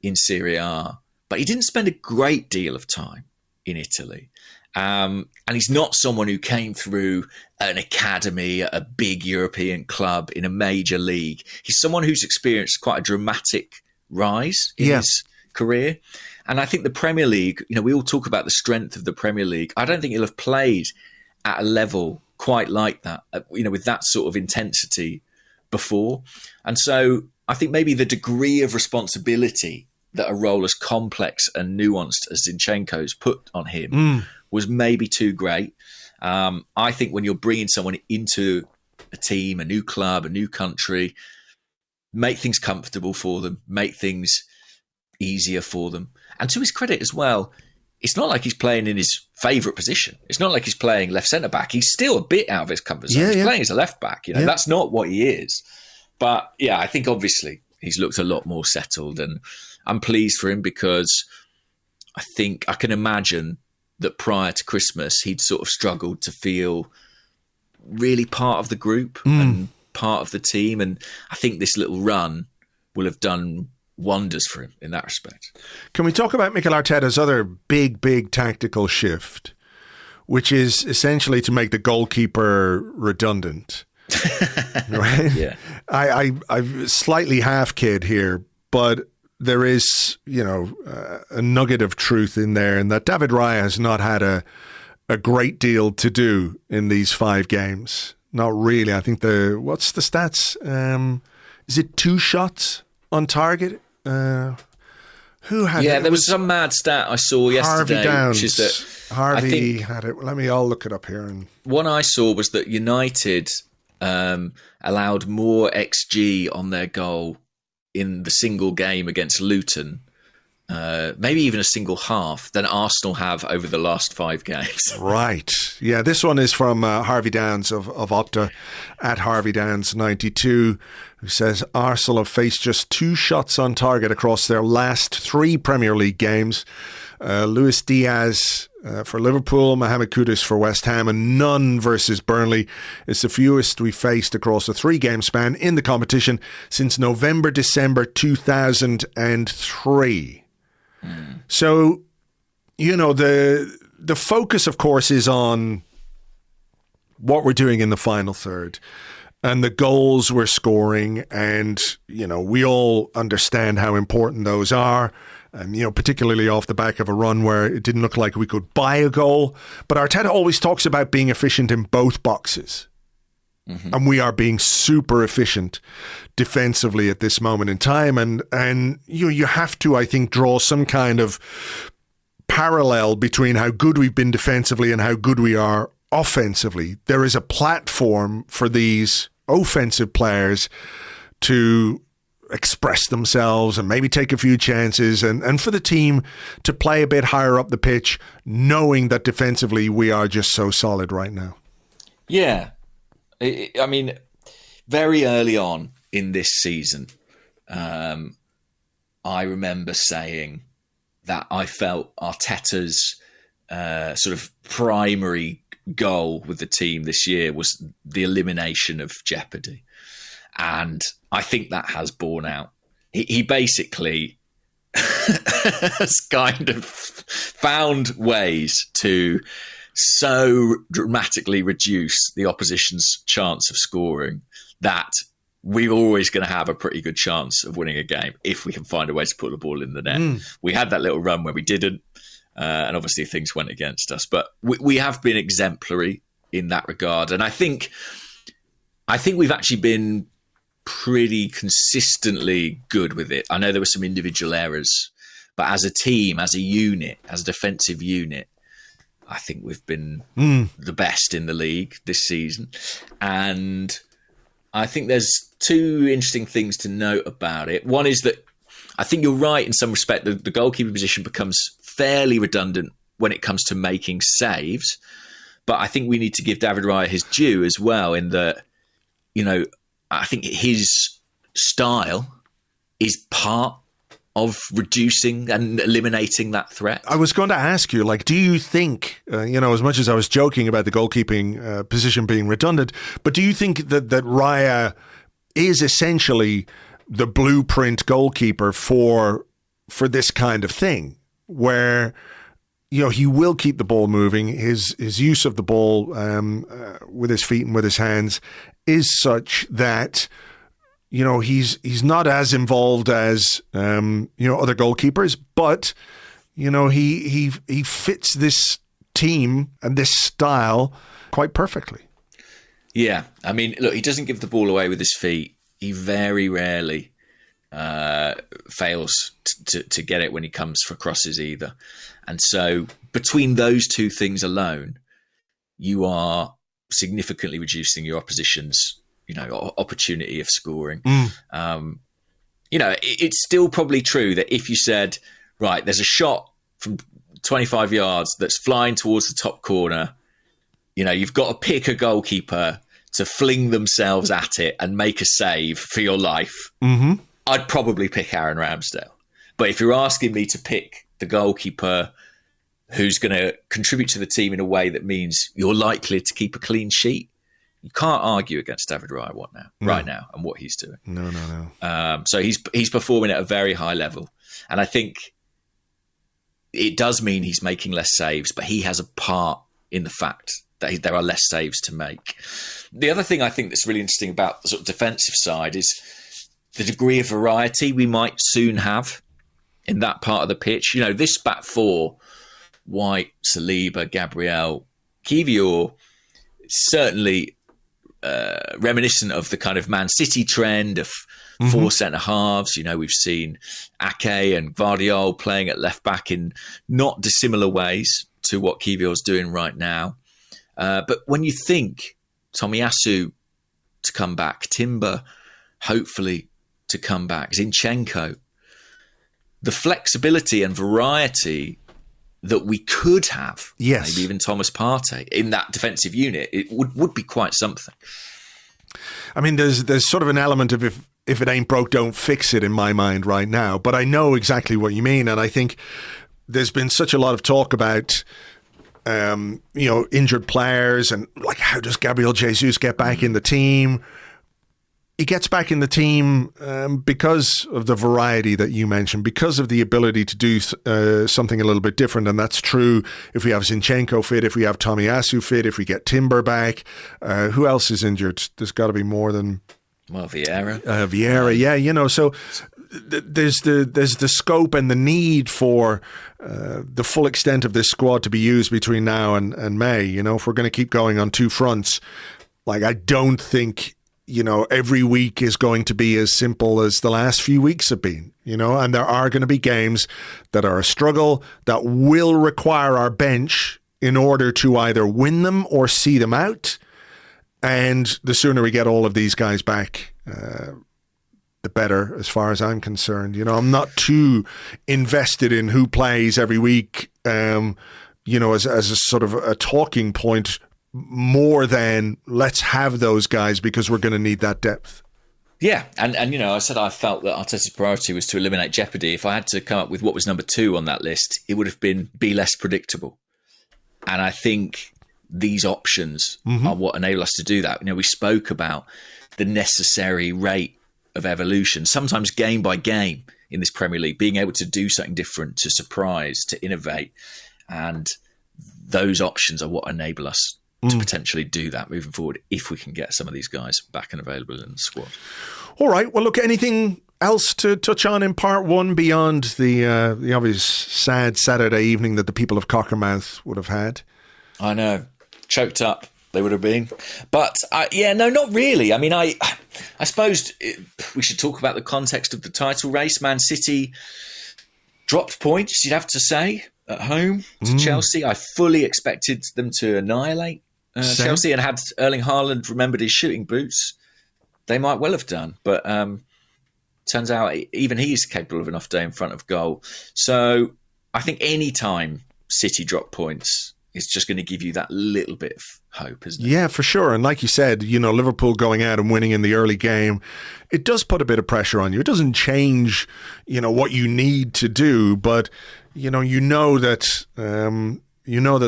in Serie A, but he didn't spend a great deal of time in Italy. And he's not someone who came through an academy at a big European club in a major league. He's someone who's experienced quite a dramatic rise in his career. And I think the Premier League, we all talk about the strength of the Premier League. I don't think he'll have played at a level quite like that, with that sort of intensity before. And so I think maybe the degree of responsibility that a role as complex and nuanced as Zinchenko's put on him was maybe too great. I think when you're bringing someone into a team, a new club, a new country, make things comfortable for them, make things easier for them. And to his credit as well, it's not like he's playing in his favourite position. It's not like he's playing left centre-back. He's still a bit out of his comfort zone. He's playing as a left-back. That's not what he is. But, yeah, I think obviously he's looked a lot more settled, and I'm pleased for him because I think I can imagine that prior to Christmas, he'd sort of struggled to feel really part of the group and part of the team. And I think this little run will have done wonders for him in that respect. Can we talk about Mikel Arteta's other big tactical shift, which is essentially to make the goalkeeper redundant? Right? Yeah. I'm slightly half kid here, but there is, a nugget of truth in there, and that David Raya has not had a great deal to do in these 5 games. Not really. I think what's the stats? Is it 2 shots on target? Who had it? Yeah, there was some mad stat I saw yesterday. Harvey Downs. Which is that Harvey had it. I'll look it up here. One I saw was that United allowed more XG on their goal in the single game against Luton maybe even a single half than Arsenal have over the last 5 games. Right. Yeah, this one is from Harvey Downs of Opta, at Harvey Downs 92, who says Arsenal have faced just 2 shots on target across their last 3 Premier League games. Luis Diaz for Liverpool, Mohamed Kudus for West Ham, and none versus Burnley. It's the fewest we faced across a 3-game span in the competition since November-December 2003. So, the focus, of course, is on what we're doing in the final third and the goals we're scoring. And, we all understand how important those are. Particularly off the back of a run where it didn't look like we could buy a goal. But Arteta always talks about being efficient in both boxes. Mm-hmm. And we are being super efficient defensively at this moment in time. And you have to, I think, draw some kind of parallel between how good we've been defensively and how good we are offensively. There is a platform for these offensive players to express themselves and maybe take a few chances, and for the team to play a bit higher up the pitch, knowing that defensively we are just so solid right now. Yeah. I mean, very early on in this season, I remember saying that I felt Arteta's sort of primary goal with the team this year was the elimination of jeopardy. And I think that has borne out. He basically has kind of found ways to so dramatically reduce the opposition's chance of scoring that we're always going to have a pretty good chance of winning a game if we can find a way to put the ball in the net. We had that little run where we didn't, and obviously things went against us. But we have been exemplary in that regard. And I think we've actually been pretty consistently good with it. I know there were some individual errors, but as a team, as a unit, as a defensive unit, I think we've been the best in the league this season. And I think there's 2 interesting things to note about it. One is that I think you're right in some respect. The goalkeeper position becomes fairly redundant when it comes to making saves. But I think we need to give David Raya his due as well, in that, I think his style is part of reducing and eliminating that threat. I was going to ask you, do you think, as much as I was joking about the goalkeeping position being redundant, but do you think that Raya is essentially the blueprint goalkeeper for this kind of thing, where he will keep the ball moving. His use of the ball with his feet and with his hands is such that he's not as involved as other goalkeepers, but he fits this team and this style quite perfectly. Yeah, I mean, look, he doesn't give the ball away with his feet. He very rarely fails to get it when he comes for crosses either. And so between those 2 things alone, you are significantly reducing your opposition's opportunity of scoring. It's still probably true that if you said, right, there's a shot from 25 yards that's flying towards the top corner, you've got to pick a goalkeeper to fling themselves at it and make a save for your life. I'd probably pick Aaron Ramsdale. But if you're asking me to pick the goalkeeper who's going to contribute to the team in a way that means you're likely to keep a clean sheet, you can't argue against David Raya right now and what he's doing. No. So he's performing at a very high level. And I think it does mean he's making less saves, but he has a part in the fact that there are less saves to make. The other thing I think that's really interesting about the sort of defensive side is the degree of variety we might soon have in that part of the pitch. This back 4, White, Saliba, Gabriel, Kiwior, certainly reminiscent of the kind of Man City trend of 4 centre-halves. We've seen Ake and Gvardiol playing at left-back in not dissimilar ways to what Kiwior's doing right now. But when you think Tomiyasu to come back, Timber hopefully to come back, Zinchenko, the flexibility and variety that we could have, yes, maybe even Thomas Partey in that defensive unit, it would be quite something. I mean, there's sort of an element of if it ain't broke, don't fix it in my mind right now. But I know exactly what you mean, and I think there's been such a lot of talk about injured players and like how does Gabriel Jesus get back in the team? He gets back in the team because of the variety that you mentioned, because of the ability to do something a little bit different. And that's true if we have Zinchenko fit, if we have Tomiyasu fit, if we get Timber back. Who else is injured? There's got to be more than... Well, Vieira. Vieira, yeah, so there's the scope and the need for the full extent of this squad to be used between now and May. If we're going to keep going on two fronts, like I don't think... every week is going to be as simple as the last few weeks have been, and there are going to be games that are a struggle that will require our bench in order to either win them or see them out. And the sooner we get all of these guys back, the better, as far as I'm concerned. I'm not too invested in who plays every week, as a sort of a talking point, more than let's have those guys because we're going to need that depth. Yeah, and I said I felt that Arteta's priority was to eliminate jeopardy. If I had to come up with what was number 2 on that list, it would have been be less predictable. And I think these options are what enable us to do that. We spoke about the necessary rate of evolution, sometimes game by game in this Premier League, being able to do something different, to surprise, to innovate. And those options are what enable us to potentially do that moving forward if we can get some of these guys back and available in the squad. All right. Well, look, anything else to touch on in part 1 beyond the obvious sad Saturday evening that the people of Cockermouth would have had? I know. Choked up they would have been. But, no, not really. I mean, I suppose we should talk about the context of the title race. Man City dropped points, you'd have to say, at home to Chelsea. I fully expected them to annihilate Chelsea, and had Erling Haaland remembered his shooting boots, they might well have done. But turns out even he's capable of an off day in front of goal. So I think any time City drop points, it's just going to give you that little bit of hope, isn't it? Yeah, for sure. And like you said, Liverpool going out and winning in the early game, it does put a bit of pressure on you. It doesn't change, what you need to do, but you know that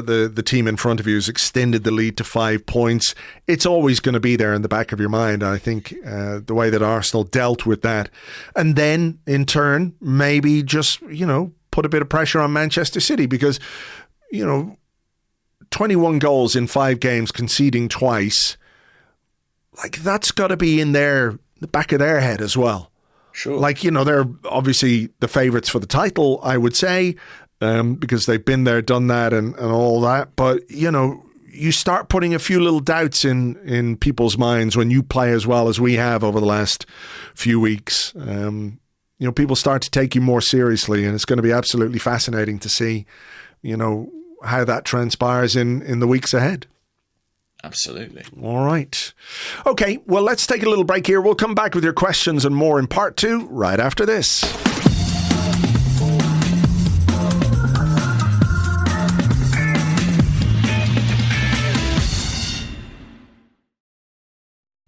the team in front of you has extended the lead to 5 points. It's always going to be there in the back of your mind. I think the way that Arsenal dealt with that, and then in turn maybe just put a bit of pressure on Manchester City, because 21 goals in 5 games, conceding twice, like that's got to be in the back of their head as well. Sure. Like, they're obviously the favourites for the title, I would say, because they've been there, done that and all that. But, you start putting a few little doubts in people's minds when you play as well as we have over the last few weeks. People start to take you more seriously, and it's going to be absolutely fascinating to see, how that transpires in the weeks ahead. Absolutely. All right. Okay, well, let's take a little break here. We'll come back with your questions and more in part 2 right after this.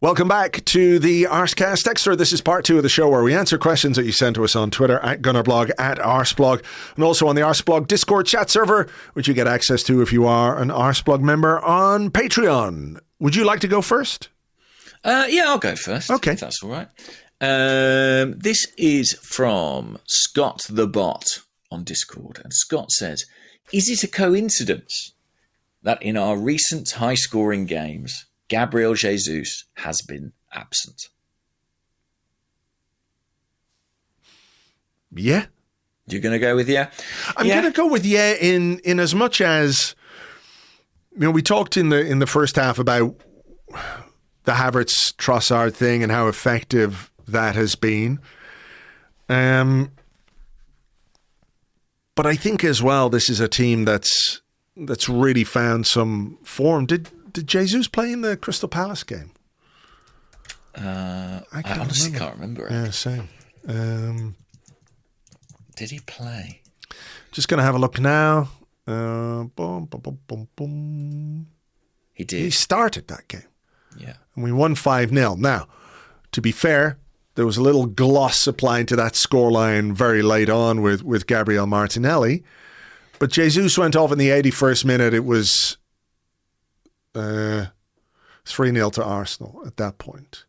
Welcome back to the Arsecast Extra. This is part 2 of the show where we answer questions that you send to us on Twitter at Gunnerblog, at Arseblog, and also on the Arseblog Discord chat server, which you get access to if you are an Arseblog member on Patreon. Would you like to go first? Yeah, I'll go first. Okay. If that's all right. This is from Scott the Bot on Discord. And Scott says, is it a coincidence that in our recent high-scoring games, Gabriel Jesus has been absent? Yeah. You're going to go with yeah? I'm going to go with yeah in as much as, we talked in the first half about the Havertz Trossard thing and how effective that has been. But I think as well, this is a team that's really found some form. Did Jesus play in the Crystal Palace game? I honestly can't remember. Yeah, same. Did he play? Just going to have a look now. Boom, boom, boom, boom, boom. He did. He started that game. Yeah. And we won 5-0. Now, to be fair, there was a little gloss applied to that scoreline very late on with Gabriel Martinelli. But Jesus went off in the 81st minute. It was 3-0 to Arsenal at that point.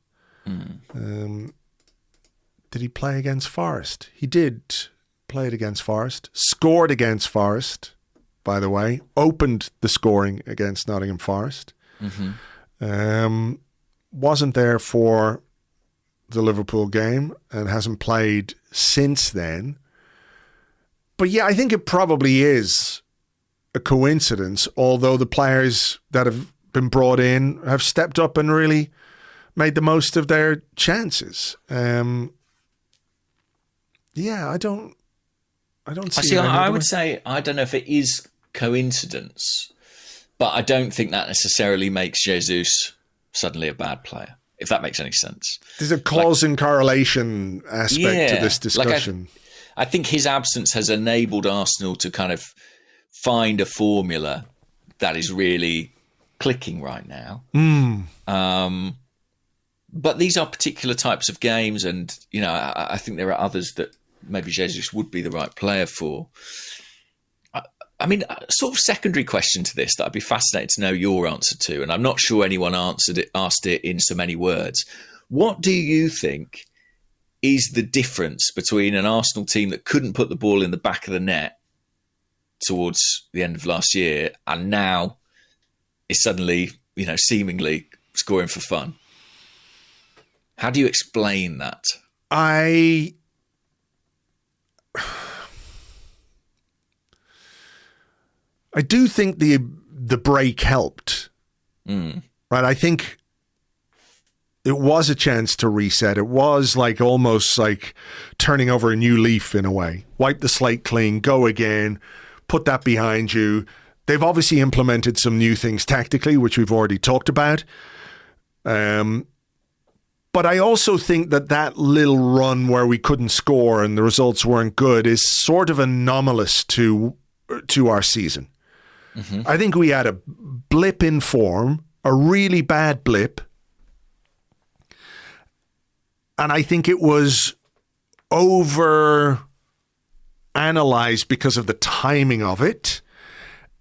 Did he play against Forest? He did. Played against Forest. Scored against Forest, by the way. Opened the scoring against Nottingham Forest. Wasn't there for the Liverpool game and hasn't played since then. But yeah, I think it probably is a coincidence, although the players that have been brought in have stepped up and really made the most of their chances. Yeah, I don't see it. I would say, I don't know if it is coincidence, but I don't think that necessarily makes Jesus suddenly a bad player, if that makes any sense. There's a cause and correlation aspect to this discussion. I think his absence has enabled Arsenal to kind of find a formula that is really clicking right now. But these are particular types of games, and I think there are others that maybe Jesus would be the right player for. I mean, a sort of secondary question to this that I'd be fascinated to know your answer to, and I'm not sure anyone asked it in so many words. What do you think is the difference between an Arsenal team that couldn't put the ball in the back of the net towards the end of last year and now is suddenly, seemingly scoring for fun? How do you explain that? I do think the break helped. Right? I think it was a chance to reset. It was almost like turning over a new leaf in a way. Wipe the slate clean, go again, put that behind you. They've obviously implemented some new things tactically, which we've already talked about. But I also think that little run where we couldn't score and the results weren't good is sort of anomalous to our season. I think we had a blip in form, a really bad blip. And I think it was over analyzed because of the timing of it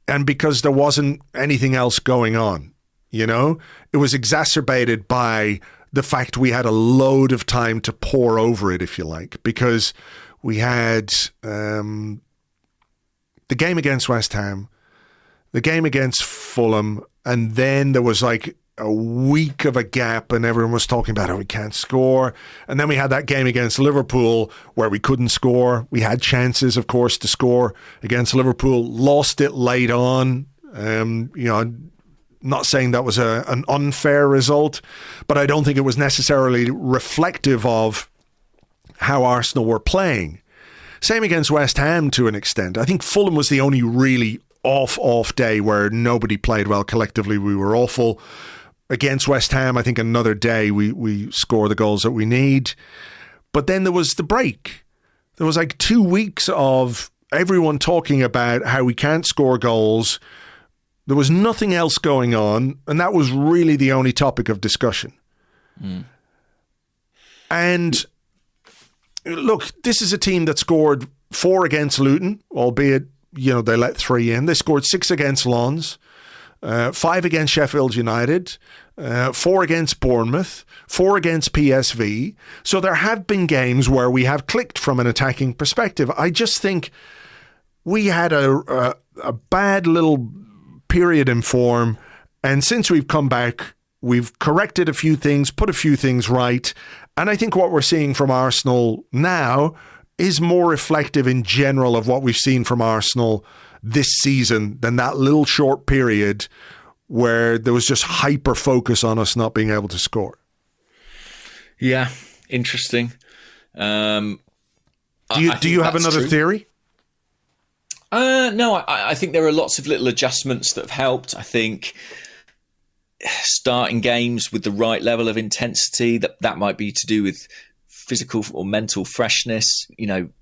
and because there wasn't anything else going on. It was exacerbated by the fact we had a load of time to pour over it, if you like, because we had the game against West Ham, the game against Fulham, and then there was a week of a gap and everyone was talking about how we can't score. And then we had that game against Liverpool where we couldn't score. We had chances, of course, to score against Liverpool, lost it late on. Not saying that was an unfair result, but I don't think it was necessarily reflective of how Arsenal were playing. Same against West Ham to an extent. I think Fulham was the only really off day where nobody played well collectively. We were awful. Against West Ham, I think another day we score the goals that we need. But then there was the break. There was 2 weeks of everyone talking about how we can't score goals. There was nothing else going on, and that was really the only topic of discussion. And look, this is a team that scored 4 against Luton, albeit, they let 3 in. They scored 6 against Lens, 5 against Sheffield United, 4 against Bournemouth, 4 against PSV. So there have been games where we have clicked from an attacking perspective. I just think we had a bad little period in form, and since we've come back, we've corrected a few things, put a few things right, and I think what we're seeing from Arsenal now is more reflective in general of what we've seen from Arsenal this season than that little short period where there was just hyper focus on us not being able to score. Yeah, interesting. Do you have another theory? No, I think there are lots of little adjustments that have helped. I think starting games with the right level of intensity, that might be to do with physical or mental freshness,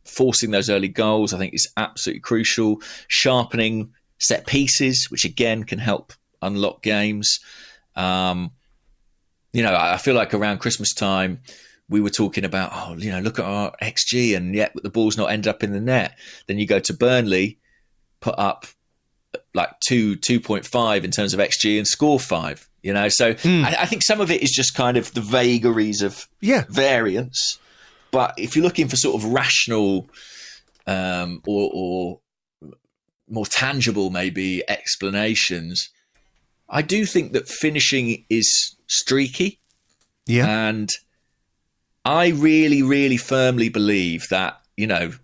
forcing those early goals, I think is absolutely crucial. Sharpening set pieces, which again can help unlock games. I feel like around Christmas time, we were talking about, look at our XG, and yet the ball's not ended up in the net. Then you go to Burnley, put up like 2.5 in terms of XG and score 5. So I think some of it is just kind of the vagaries of variance. But if you're looking for sort of rational or more tangible, maybe, explanations, I do think that finishing is streaky. Yeah. And I really, really firmly believe that, the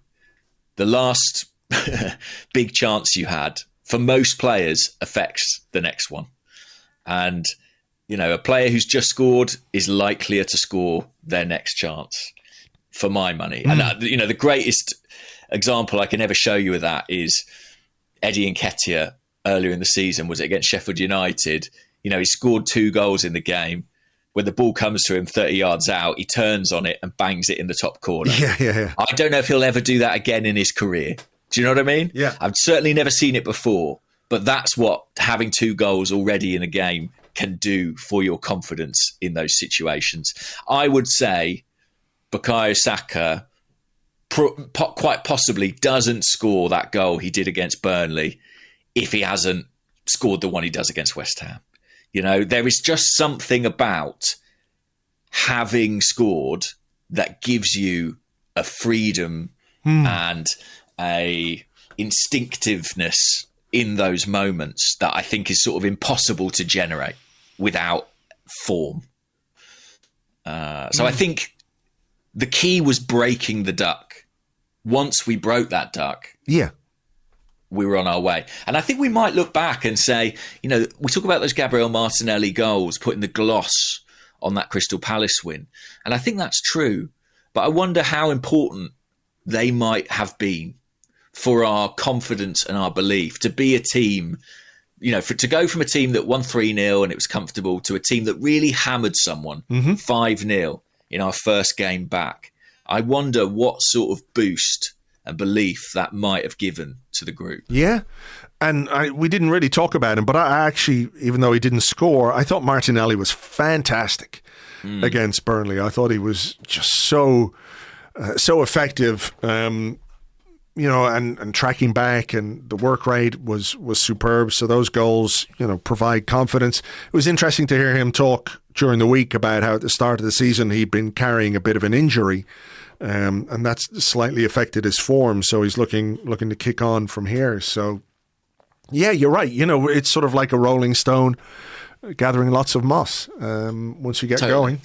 last big chance you had for most players affects the next one. And, a player who's just scored is likelier to score their next chance, for my money. And, the greatest example I can ever show you of that is Eddie Nketiah earlier in the season. Was it against Sheffield United? He scored 2 goals in the game. When the ball comes to him 30 yards out, he turns on it and bangs it in the top corner. Yeah. I don't know if he'll ever do that again in his career. Do you know what I mean? Yeah. I've certainly never seen it before. But that's what having 2 goals already in a game can do for your confidence in those situations. I would say Bukayo Saka quite possibly doesn't score that goal he did against Burnley if he hasn't scored the one he does against West Ham. There is just something about having scored that gives you a freedom and a instinctiveness in those moments that I think is sort of impossible to generate without form. So I think the key was breaking the duck. Once we broke that duck, we were on our way. And I think we might look back and say, we talk about those Gabriel Martinelli goals, putting the gloss on that Crystal Palace win. And I think that's true. But I wonder how important they might have been for our confidence and our belief to be a team, to go from a team that won 3-0 and it was comfortable to a team that really hammered someone 5-0 in our first game back. I wonder what sort of boost and belief that might have given to the group. Yeah. And we didn't really talk about him, but I actually, even though he didn't score, I thought Martinelli was fantastic against Burnley. I thought he was just so effective, and tracking back, and the work rate was superb. So those goals, provide confidence. It was interesting to hear him talk during the week about how at the start of the season he'd been carrying a bit of an injury. And that's slightly affected his form, so he's looking to kick on from here. So, yeah, you're right. It's sort of like a rolling stone gathering lots of moss once you get going.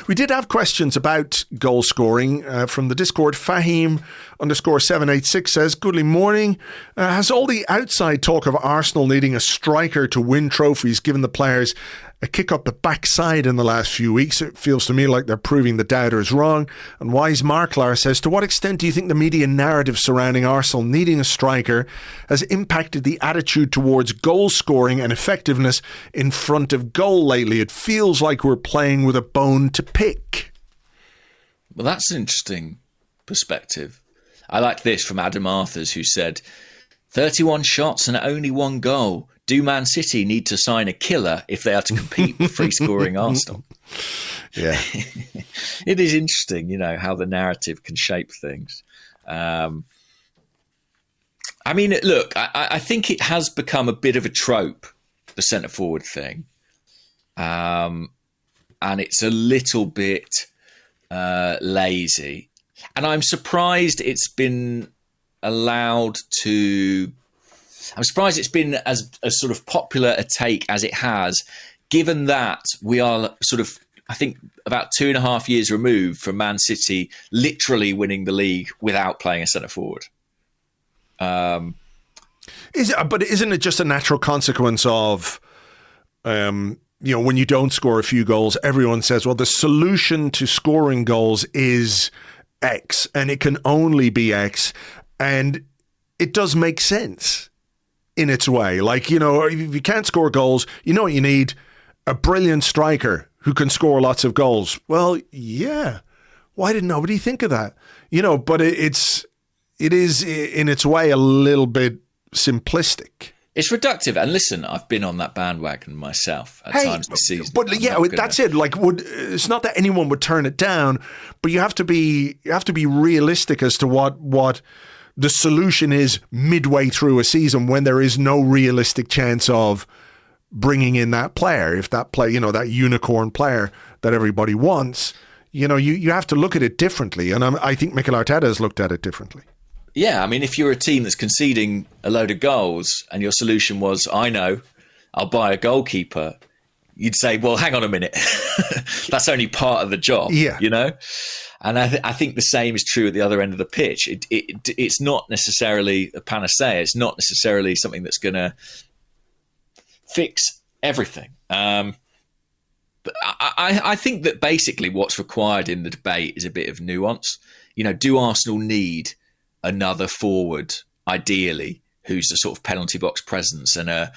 We did have questions about goal scoring from the Discord. Fahim_786 says, "Goodly morning. Has all the outside talk of Arsenal needing a striker to win trophies given the players a kick up the backside in the last few weeks? It feels to me like they're proving the doubters wrong." And Wise Marklar says, "To what extent do you think the media narrative surrounding Arsenal needing a striker has impacted the attitude towards goal scoring and effectiveness in front of goal lately? It feels like we're playing with a bone to pick." Well, that's an interesting perspective. I like this from Adam Arthurs, who said, 31 shots and only 1 goal. Do Man City need to sign a killer if they are to compete with free-scoring Arsenal? Yeah. It is interesting, how the narrative can shape things. Look, I think it has become a bit of a trope, the centre-forward thing. And it's a little bit lazy. And I'm surprised it's been allowed to... I'm surprised it's been as sort of popular a take as it has, given that we are sort of, I think, about 2.5 years removed from Man City literally winning the league without playing a centre forward. But isn't it just a natural consequence of, when you don't score a few goals, everyone says, well, the solution to scoring goals is X, and it can only be X, and it does make sense in its way. Like, if you can't score goals, what you need? A brilliant striker who can score lots of goals. Well, yeah. why did nobody think of that? But it is in its way a little bit simplistic. It's reductive. And listen, I've been on that bandwagon myself at times this season. But that's it. Like, it's not that anyone would turn it down, but you have to be realistic as to what the solution is midway through a season when there is no realistic chance of bringing in that player. If that that unicorn player that everybody wants, you have to look at it differently. And I think Mikel Arteta has looked at it differently. Yeah, I mean, if you're a team that's conceding a load of goals and your solution was, I know, I'll buy a goalkeeper, you'd say, well, hang on a minute. That's only part of the job, And I think the same is true at the other end of the pitch. It's not necessarily a panacea. It's not necessarily something that's going to fix everything. But I think that basically what's required in the debate is a bit of nuance. Do Arsenal need another forward, ideally, who's a sort of penalty box presence and a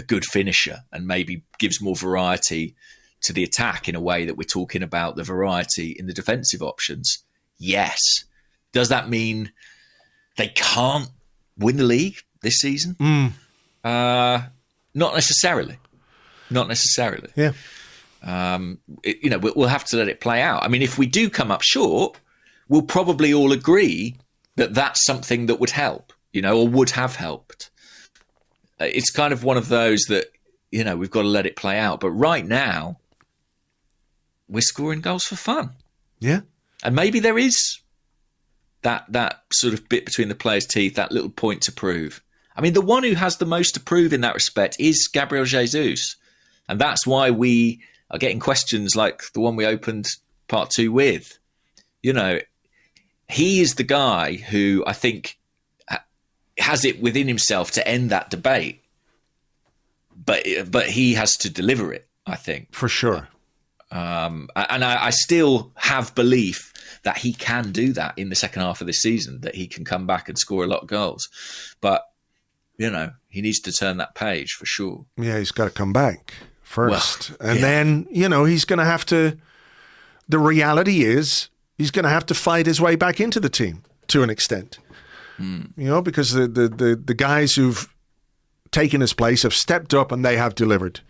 good finisher and maybe gives more variety to the attack in a way that we're talking about the variety in the defensive options? Yes. Does that mean they can't win the league this season? Not necessarily. Not necessarily. Yeah. We'll have to let it play out. I mean, if we do come up short, we'll probably all agree that that's something that would help, or would have helped. It's kind of one of those that, we've got to let it play out. But right now, we're scoring goals for fun. Yeah. And maybe there is that sort of bit between the players' teeth, that little point to prove. I mean, the one who has the most to prove in that respect is Gabriel Jesus. And that's why we are getting questions like the one we opened part 2 with. He is the guy who I think has it within himself to end that debate. But he has to deliver it, I think. For sure. And I still have belief that he can do that in the second half of this season, that he can come back and score a lot of goals. But, he needs to turn that page for sure. Yeah, he's got to come back first. Well, and then, he's going to have to, the reality is he's going to have to fight his way back into the team to an extent. Because the guys who've taken his place have stepped up and they have delivered.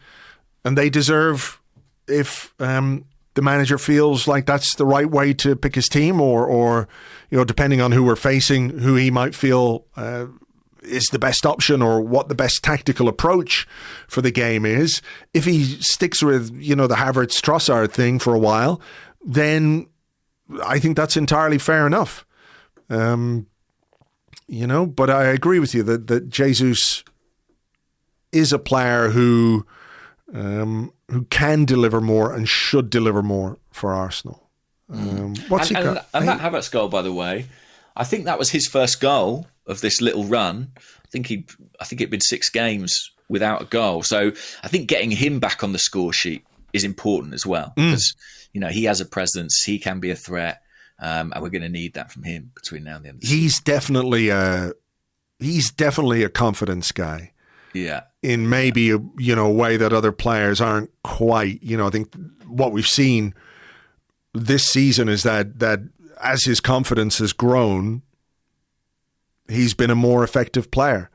And they deserve, if the manager feels like that's the right way to pick his team or depending on who we're facing, who he might feel is the best option or what the best tactical approach for the game is. If he sticks with, the Havertz Trossard thing for a while, then I think that's entirely fair enough. But I agree with you that Jesus is a player who can deliver more and should deliver more for Arsenal. What's he got? And that Havertz goal, by the way, I think that was his first goal of this little run. I think it'd been 6 games without a goal. So I think getting him back on the score sheet is important as well because he has a presence, he can be a threat, and we're going to need that from him between now and the end of the season. He's definitely a confidence guy. Yeah. In maybe a way that other players aren't quite. I think what we've seen this season is that as his confidence has grown, he's been a more effective player.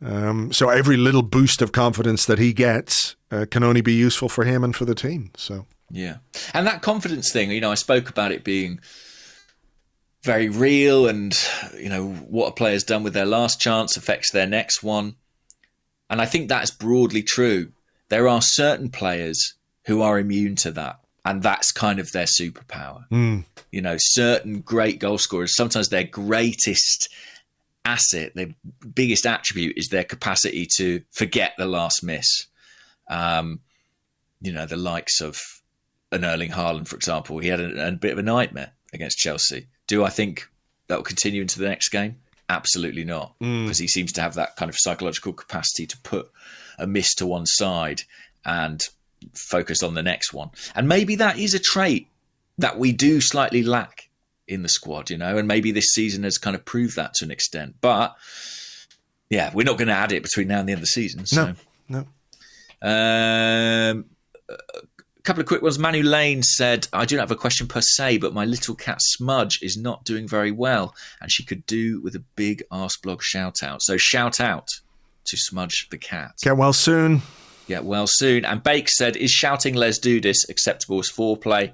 So every little boost of confidence that he gets can only be useful for him and for the team. So yeah, and that confidence thing, I spoke about it being very real, and what a player's done with their last chance affects their next one. And I think that's broadly true. There are certain players who are immune to that, and that's kind of their superpower. Certain great goal scorers, sometimes their greatest asset, their biggest attribute is their capacity to forget the last miss. The likes of an Erling Haaland, for example, he had a bit of a nightmare against Chelsea. Do I think that will continue into the next game? Absolutely not, because he seems to have that kind of psychological capacity to put a miss to one side and focus on the next one. And maybe that is a trait that we do slightly lack in the squad, and maybe this season has kind of proved that to an extent. But yeah, we're not going to add it between now and the end of the season. So. No. couple of quick ones. Manu Lane said, I do not have a question per se, but my little cat Smudge is not doing very well, and she could do with a big Arseblog shout out. So shout out to Smudge the cat. Get well soon. Get well soon. And Bake said, is shouting "Let's do this" acceptable as foreplay?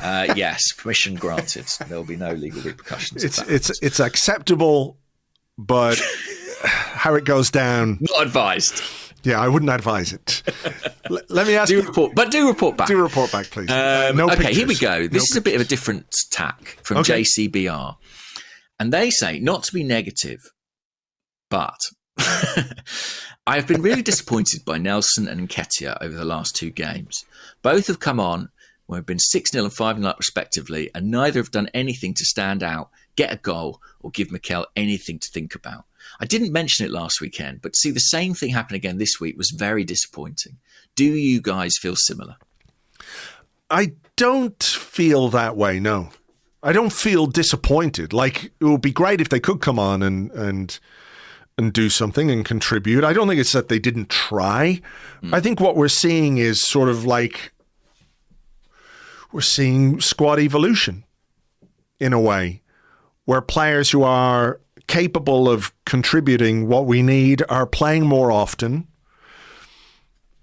Yes, permission granted. There will be no legal repercussions. It's acceptable, but how it goes down, not advised. Yeah, I wouldn't advise it. Let me ask you. Do report back. Do report back, please. No okay, pictures. Here we go. This is a bit of a different tack from JCBR. And they say, not to be negative, but I have been really disappointed by Nelson and Nketiah over the last 2 games. Both have come on when we've been 6-0 and 5-0 up respectively, and neither have done anything to stand out, get a goal, or give Mikel anything to think about. I didn't mention it last weekend, but to see the same thing happen again this week was very disappointing. Do you guys feel similar? I don't feel that way, no. I don't feel disappointed. Like, it would be great if they could come on and do something and contribute. I don't think it's that they didn't try. I think what we're seeing is sort of like we're seeing squad evolution in a way, where players who are capable of contributing what we need are playing more often.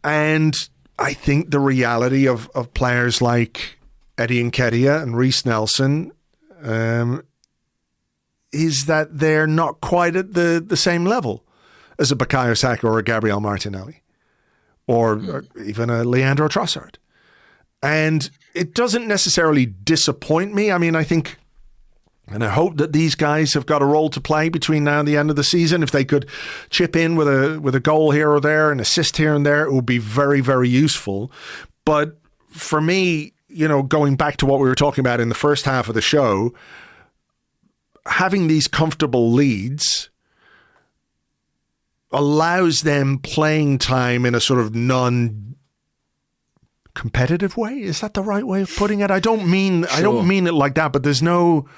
And I think the reality of players like Eddie Nketiah and Reiss Nelson is that they're not quite at the same level as a Bukayo Saka or a Gabriel Martinelli or even a Leandro Trossard. And it doesn't necessarily disappoint me. I mean, I think, and I hope that these guys have got a role to play between now and the end of the season. If they could chip in with a goal here or there, an assist here and there, it would be very, very useful. But for me, going back to what we were talking about in the first half of the show, having these comfortable leads allows them playing time in a sort of non-competitive way. Is that the right way of putting it? I don't mean it like that, but there's no.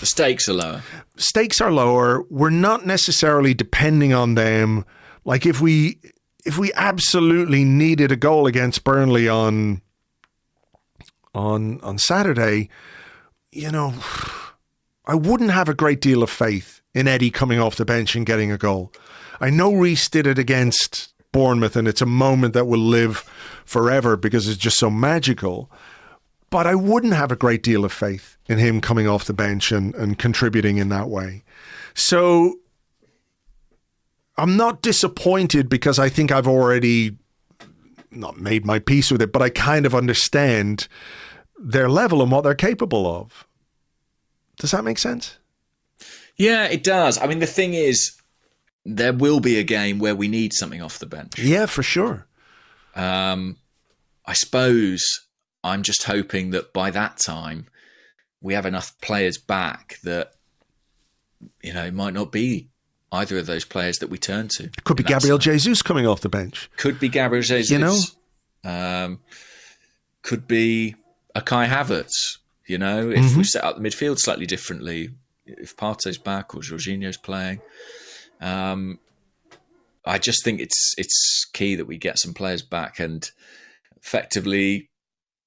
The stakes are lower. Stakes are lower. We're not necessarily depending on them. Like if we absolutely needed a goal against Burnley on Saturday, I wouldn't have a great deal of faith in Eddie coming off the bench and getting a goal. I know Reiss did it against Bournemouth, and it's a moment that will live forever because it's just so magical. But I wouldn't have a great deal of faith in him coming off the bench and contributing in that way. So I'm not disappointed because I think I've already not made my peace with it, but I kind of understand their level and what they're capable of. Does that make sense? Yeah, it does. I mean, the thing is, there will be a game where we need something off the bench. Yeah, for sure. I suppose I'm just hoping that by that time we have enough players back that, it might not be either of those players that we turn to. It could be Gabriel Jesus coming off the bench. Could be Gabriel Jesus. Could be a Kai Havertz. If we set up the midfield slightly differently, if Partey's back or Jorginho's playing. I just think it's key that we get some players back and effectively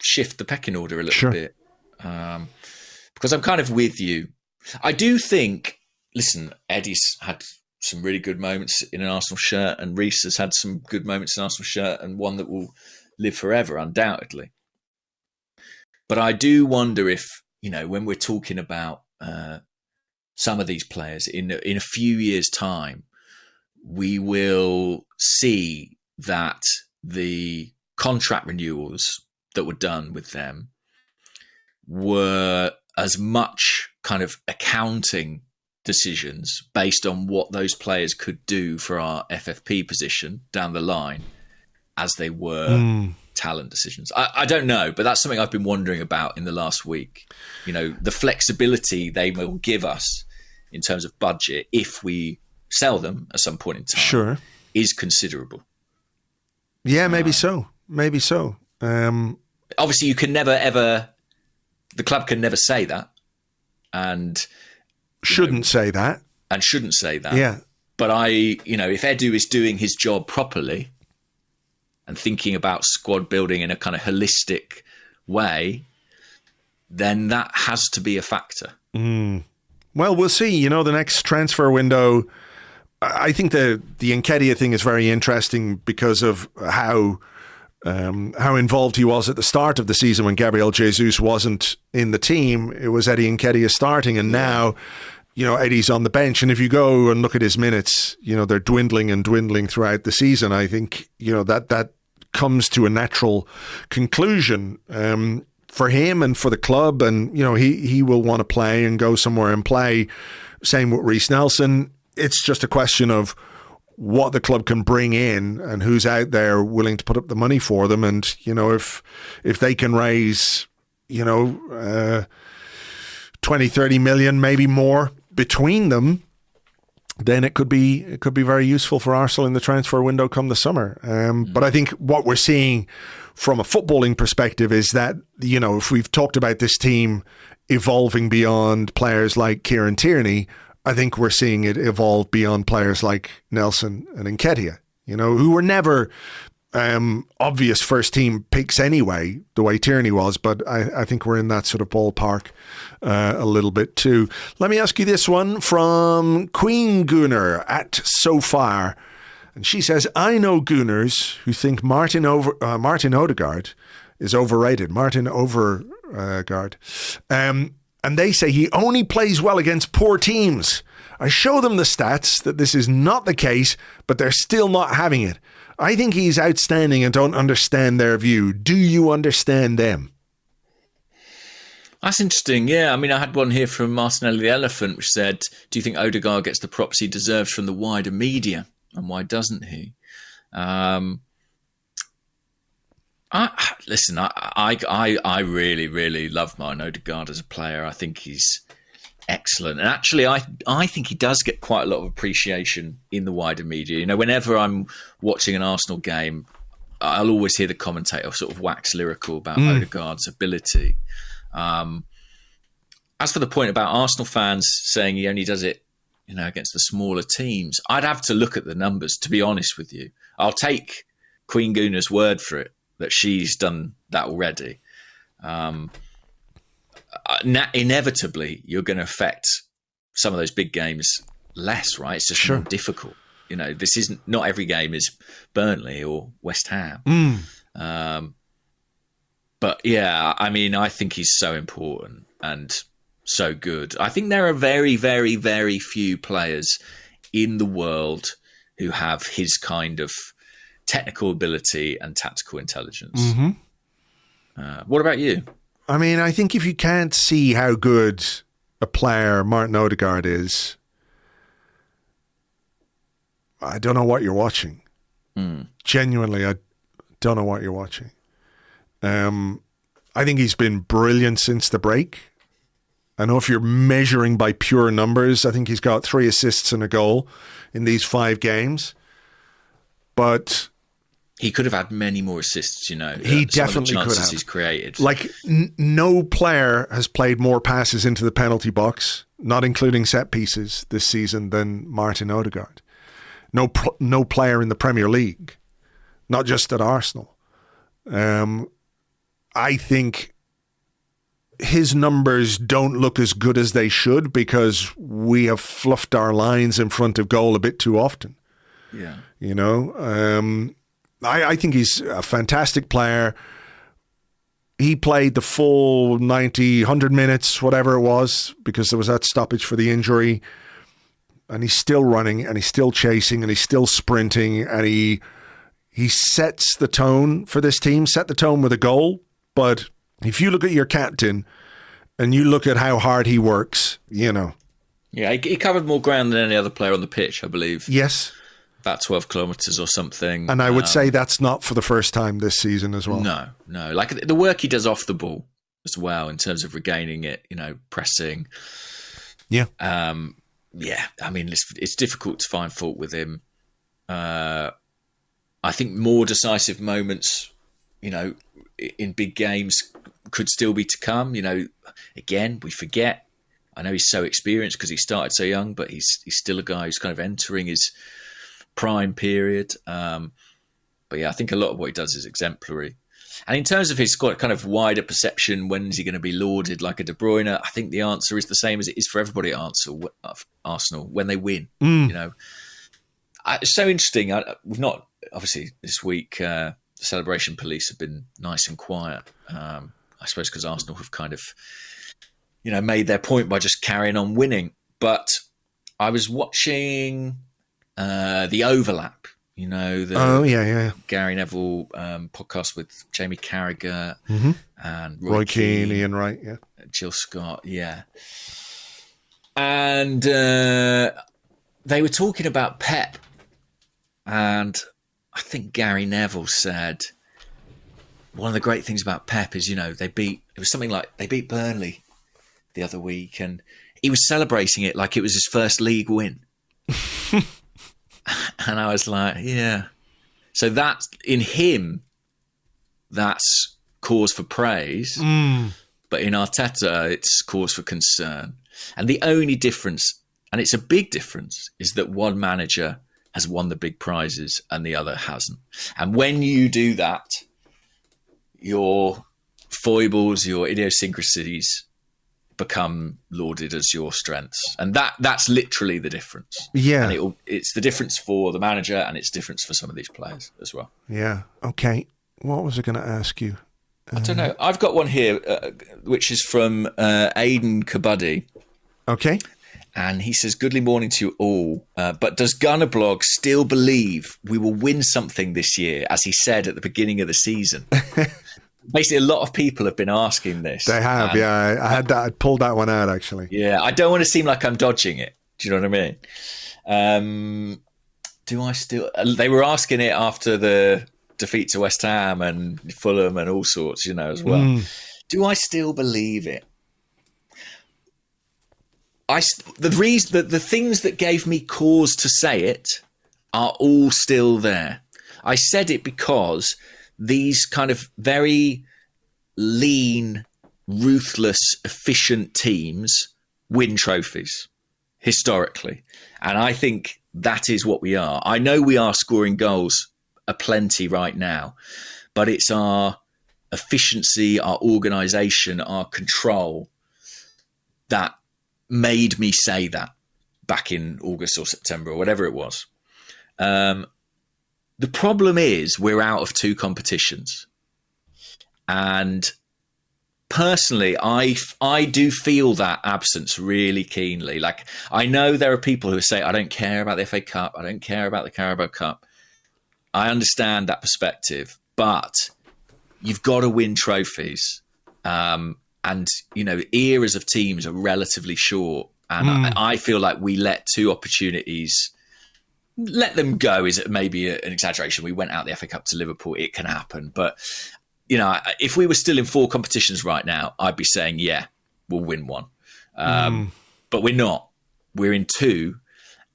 shift the pecking order a little bit. Because I'm kind of with you. I do think, listen, Eddie's had some really good moments in an Arsenal shirt, and Reiss has had some good moments in an Arsenal shirt, and one that will live forever, undoubtedly. But I do wonder if, when we're talking about some of these players in a few years' time, we will see that the contract renewals that were done with them were as much kind of accounting decisions based on what those players could do for our FFP position down the line as they were talent decisions. I don't know, but that's something I've been wondering about in the last week. The flexibility they will give us in terms of budget if we sell them at some point in time is considerable. Yeah, maybe so. Maybe so. Obviously, you can never, ever... The club can never say that. And... Shouldn't say that. And shouldn't say that. Yeah. But if Edu is doing his job properly and thinking about squad building in a kind of holistic way, then that has to be a factor. Well, we'll see. The next transfer window, I think the Nketiah thing is very interesting because of how involved he was at the start of the season when Gabriel Jesus wasn't in the team. It was Eddie Nketiah starting, and now, Eddie's on the bench. And if you go and look at his minutes, they're dwindling and dwindling throughout the season. I think, that comes to a natural conclusion for him and for the club. And, he will want to play and go somewhere and play. Same with Reiss Nelson. It's just a question of what the club can bring in and who's out there willing to put up the money for them. And, if they can raise, 20, 30 million, maybe more between them, then it could be very useful for Arsenal in the transfer window come the summer. But I think what we're seeing from a footballing perspective is that, if we've talked about this team evolving beyond players like Kieran Tierney, I think we're seeing it evolve beyond players like Nelson and Nketiah, who were never obvious first team picks anyway, the way Tierney was. But I think we're in that sort of ballpark a little bit too. Let me ask you this one from Queen Gooner at So Far. And she says, I know Gooners who think Martin Odegaard is overrated. Martin Odegaard. And they say he only plays well against poor teams. I show them the stats that this is not the case, but they're still not having it. I think he's outstanding and don't understand their view. Do you understand them? That's interesting. Yeah, I mean, I had one here from Martinelli the Elephant, which said, do you think Odegaard gets the props he deserves from the wider media? And why doesn't he? Listen, I really, really love Martin Odegaard as a player. I think he's excellent. And actually, I think he does get quite a lot of appreciation in the wider media. Whenever I'm watching an Arsenal game, I'll always hear the commentator sort of wax lyrical about Odegaard's ability. As for the point about Arsenal fans saying he only does it, against the smaller teams, I'd have to look at the numbers, to be honest with you. I'll take Queen Gooner's word for it, that she's done that already. Inevitably, you're going to affect some of those big games less, right? It's just more difficult. This isn't, not every game is Burnley or West Ham. But yeah, I mean, I think he's so important and so good. I think there are very, very, very few players in the world who have his kind of technical ability and tactical intelligence. What about you? I mean, I think if you can't see how good a player Martin Odegaard is, I don't know what you're watching. Genuinely, I don't know what you're watching. I think he's been brilliant since the break. I know if you're measuring by pure numbers, I think he's got 3 assists and a goal in these 5 games. But he could have had many more assists, He definitely could have. He's created. Like, no player has played more passes into the penalty box, not including set pieces, this season than Martin Odegaard. No player in the Premier League, not just at Arsenal. I think his numbers don't look as good as they should because we have fluffed our lines in front of goal a bit too often. Yeah. I think he's a fantastic player. He played the full 90, 100 minutes, whatever it was, because there was that stoppage for the injury. And he's still running and he's still chasing and he's still sprinting and he sets the tone for this team, set the tone with a goal. But if you look at your captain and you look at how hard he works, Yeah, he covered more ground than any other player on the pitch, I believe. Yes. About 12 kilometres or something. And I would say that's not for the first time this season as well. No. Like the work he does off the ball as well in terms of regaining it, pressing. Yeah. Yeah, I mean, it's difficult to find fault with him. I think more decisive moments, in big games could still be to come. Again, we forget. I know he's so experienced because he started so young, but he's still a guy who's kind of entering his prime period. But yeah, I think a lot of what he does is exemplary. And in terms of his kind of wider perception, when is he going to be lauded like a De Bruyne? I think the answer is the same as it is for everybody at Arsenal when they win. You know, it's so interesting. We've not, obviously, this week, the celebration police have been nice and quiet. I suppose because Arsenal have kind of, you know, made their point by just carrying on winning. But I was watching The Overlap. You know, the Gary Neville podcast with Jamie Carragher and Roy Keane, Ian Wright, Jill Scott, and they were talking about Pep, and I think Gary Neville said one of the great things about Pep is, you know, they beat Burnley the other week, and he was celebrating it like it was his first league win. And I was like, yeah. So that's, in him, that's cause for praise. But in Arteta, it's cause for concern. And the only difference, and it's a big difference, is that one manager has won the big prizes and the other hasn't. And when you do that, your foibles, your idiosyncrasies become lauded as your strengths, and that's literally the difference. And it's the difference for the manager, and it's difference for some of these players as well. Okay, what was I going to ask you? I don't know. I've got one here which is from Aidan Kabuddy. Okay, and he says, "Goodly morning to you all, but does Gunnerblog still believe we will win something this year, as he said at the beginning of the season?" Basically, a lot of people have been asking this. They have, I had that. I pulled that one out, actually. Yeah, I don't want to seem like I'm dodging it. Do you know what I mean? Do I still... They were asking it after the defeat to West Ham and Fulham and all sorts, you know, as well. Do I still believe it? The things that gave me cause to say it are all still there. I said it because these kind of very lean, ruthless, efficient teams win trophies historically. And I think that is what we are. I know we are scoring goals aplenty right now, but it's our efficiency, our organisation, our control that made me say that back in August or September or whatever it was. The problem is we're out of two competitions. And personally, I do feel that absence really keenly. Like, I know there are people who say, I don't care about the FA Cup. I don't care about the Carabao Cup. I understand that perspective, but you've got to win trophies. And, you know, eras of teams are relatively short. And I feel like we let two opportunities... Let them go is maybe an exaggeration. We went out the FA Cup to Liverpool. It can happen. But, you know, if we were still in 4 competitions right now, I'd be saying, yeah, we'll win one. But we're not. We're in 2,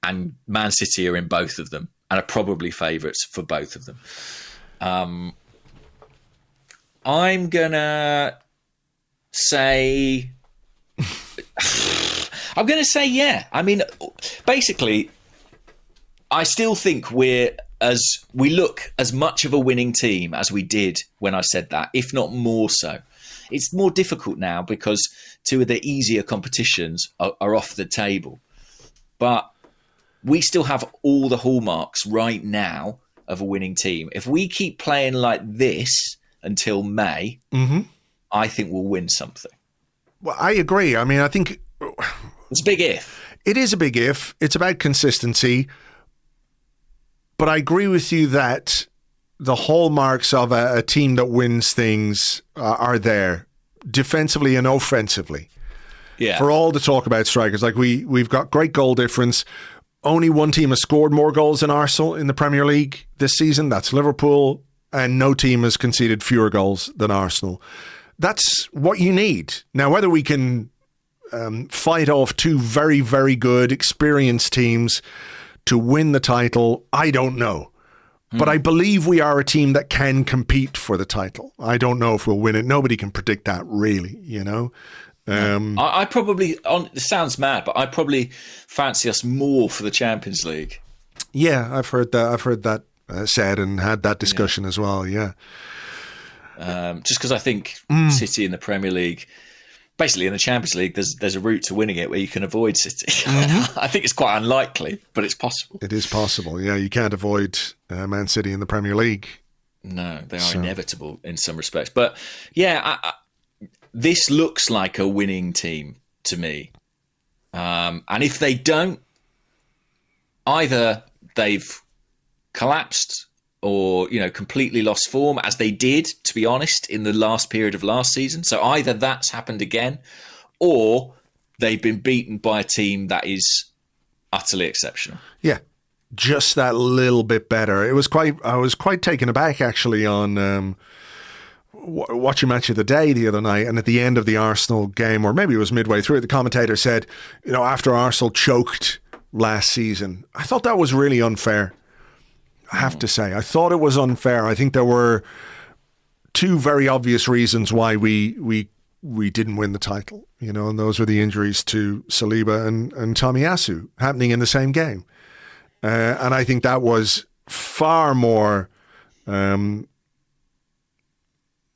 and Man City are in both of them and are probably favourites for both of them. I'm going to say... I'm going to say, yeah. I mean, basically... I still think we look as much of a winning team as we did when I said that, if not more so. It's more difficult now because 2 of the easier competitions are off the table. But we still have all the hallmarks right now of a winning team. If we keep playing like this until May, I think we'll win something. Well, I agree. I mean, I think... It's a big if. It is a big if. It's about consistency. But I agree with you that the hallmarks of a team that wins things are there, defensively and offensively. Yeah. For all the talk about strikers, like we've got great goal difference. Only one team has scored more goals than Arsenal in the Premier League this season. That's Liverpool. And no team has conceded fewer goals than Arsenal. That's what you need. Now, whether we can fight off 2 very, very good, experienced teams to win the title, I don't know. But I believe we are a team that can compete for the title. I don't know if we'll win it. Nobody can predict that, really, you know? I probably, it sounds mad, but I probably fancy us more for the Champions League. Yeah, I've heard that said and had that discussion as well. Yeah. Just because I think City in the Premier League, basically in the Champions League, there's a route to winning it where you can avoid City. I think it's quite unlikely, but it's possible. It is possible. Yeah, you can't avoid Man City in the Premier League. No, they are inevitable in some respects. But yeah, this looks like a winning team to me. And if they don't, either they've collapsed or, completely lost form, as they did, to be honest, in the last period of last season. So either that's happened again, or they've been beaten by a team that is utterly exceptional. Yeah, just that little bit better. I was quite taken aback, actually, on watching Match of the Day the other night, and at the end of the Arsenal game, or maybe it was midway through, the commentator said, after Arsenal choked last season, I thought that was really unfair. I have to say, I thought it was unfair. I think there were two very obvious reasons why we didn't win the title, and those were the injuries to Saliba and Tomiyasu happening in the same game. And I think that was far more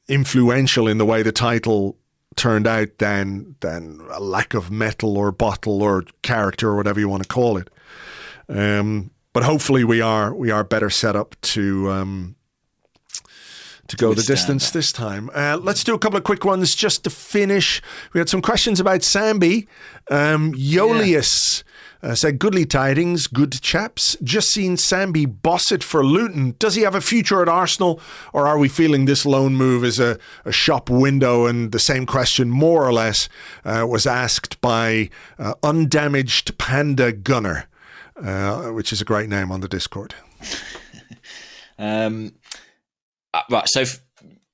influential in the way the title turned out than a lack of metal or bottle or character or whatever you want to call it. But hopefully we are better set up to go the distance this time. Let's do a couple of quick ones just to finish. We had some questions about Sambi. Yolius said, goodly tidings, good chaps. Just seen Sambi boss it for Luton. Does he have a future at Arsenal, or are we feeling this loan move is a shop window? And the same question, more or less, was asked by Undamaged Panda Gunner, which is a great name on the Discord. Right, so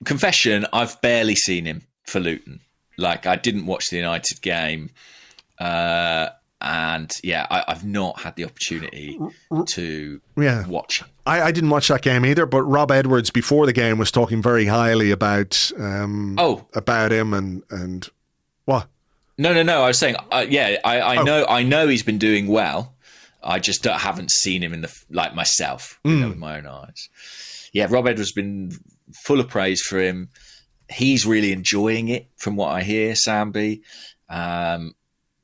confession, I've barely seen him for Luton. Like, I didn't watch the United game. And yeah, I've not had the opportunity to watch him. I didn't watch that game either, but Rob Edwards before the game was talking very highly about him and what? No. I was saying, I know he's been doing well. I just haven't seen him myself, with my own eyes. Yeah, Rob Edwards has been full of praise for him. He's really enjoying it, from what I hear. Sambi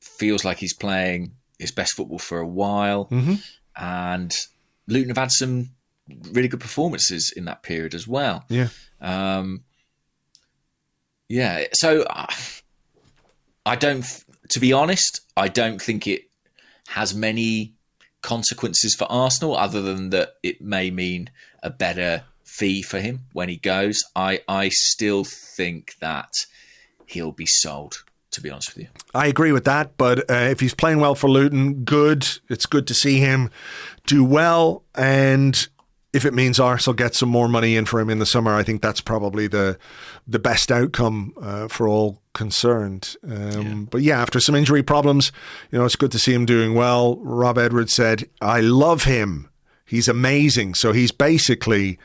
feels like he's playing his best football for a while, and Luton have had some really good performances in that period as well. Yeah, So I don't. To be honest, I don't think it has many consequences for Arsenal, other than that it may mean a better fee for him when he goes. I still think that he'll be sold, to be honest with you. I agree with that, but if he's playing well for Luton, good. It's good to see him do well, and if it means Arsenal get some more money in for him in the summer, I think that's probably the best outcome for all concerned. But yeah, after some injury problems, it's good to see him doing well. Rob Edwards said, I love him. He's amazing. So he's basically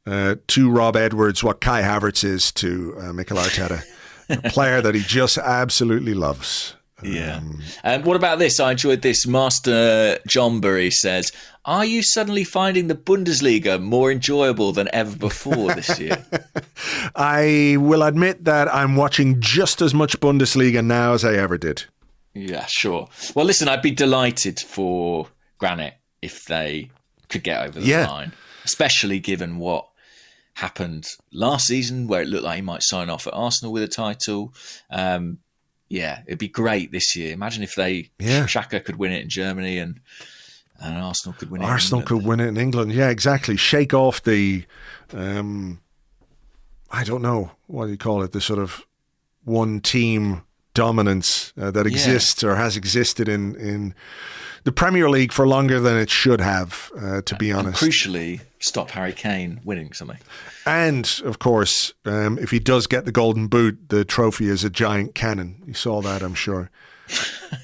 to Rob Edwards what Kai Havertz is to Mikel Arteta, a player that he just absolutely loves. Yeah. What about this? I enjoyed this. Master Johnbury says, are you suddenly finding the Bundesliga more enjoyable than ever before this year? I will admit that I'm watching just as much Bundesliga now as I ever did. Yeah, sure. Well, listen, I'd be delighted for Granite if they could get over the line, especially given what happened last season, where it looked like he might sign off at Arsenal with a title. Yeah, it'd be great this year. Imagine if Xhaka could win it in Germany and Arsenal could win it in England. Arsenal could win it in England. Yeah, exactly. Shake off the, I don't know, what do you call it, the sort of one-team dominance that exists or has existed in the Premier League for longer than it should have, to be honest. And crucially, stop Harry Kane winning something. And, of course, if he does get the Golden Boot, the trophy is a giant cannon. You saw that, I'm sure.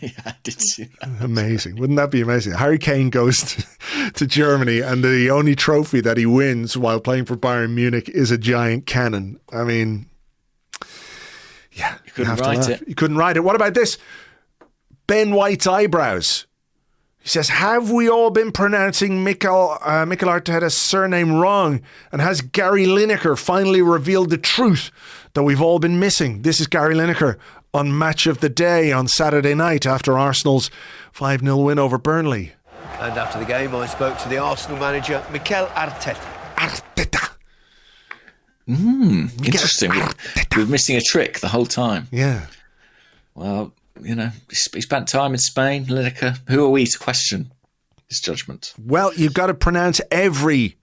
Yeah, I did see that. Amazing. Wouldn't that be amazing? Harry Kane goes to Germany and the only trophy that he wins while playing for Bayern Munich is a giant cannon. I mean, yeah. You couldn't write it. You couldn't write it. What about this? Ben White's eyebrows. He says, have we all been pronouncing Mikel Arteta's surname wrong? And has Gary Lineker finally revealed the truth that we've all been missing? This is Gary Lineker on Match of the Day on Saturday night after Arsenal's 5-0 win over Burnley. And after the game, I spoke to the Arsenal manager, Mikel Arteta. Arteta. Interesting. We're missing a trick the whole time. Yeah. Well, you know, he spent time in Spain, Lineker. Who are we to question his judgment? Well, you've got to pronounce every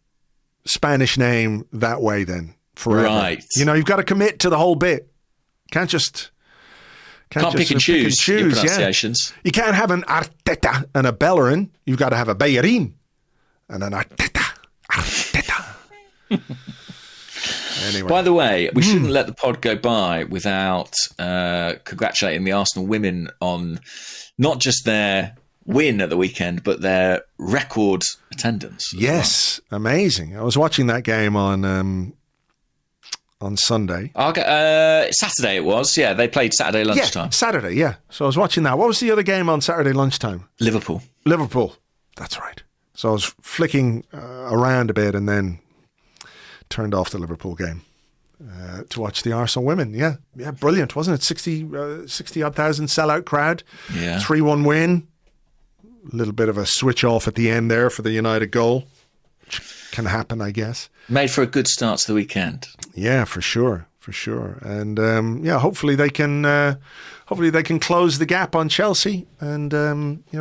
Spanish name that way then, forever. Right. You know, you've got to commit to the whole bit. Can't pick and choose your pronunciations. Yeah. You can't have an Arteta and a Bellerin. You've got to have a Bellerin and an Arteta. Anyway. By the way, we shouldn't let the pod go by without congratulating the Arsenal women on not just their win at the weekend, but their record attendance. Yes, well. Amazing. I was watching that game on Sunday. Saturday it was. Yeah, they played Saturday lunchtime. Yeah, Saturday, yeah. So I was watching that. What was the other game on Saturday lunchtime? Liverpool. That's right. So I was flicking around a bit and then turned off the Liverpool game to watch the Arsenal women. Yeah, brilliant, wasn't it? 60-odd thousand sellout crowd. Yeah. 3-1 win. A little bit of a switch off at the end there for the United goal. Which can happen, I guess. Made for a good start to the weekend. Yeah, for sure. And hopefully they can close the gap on Chelsea and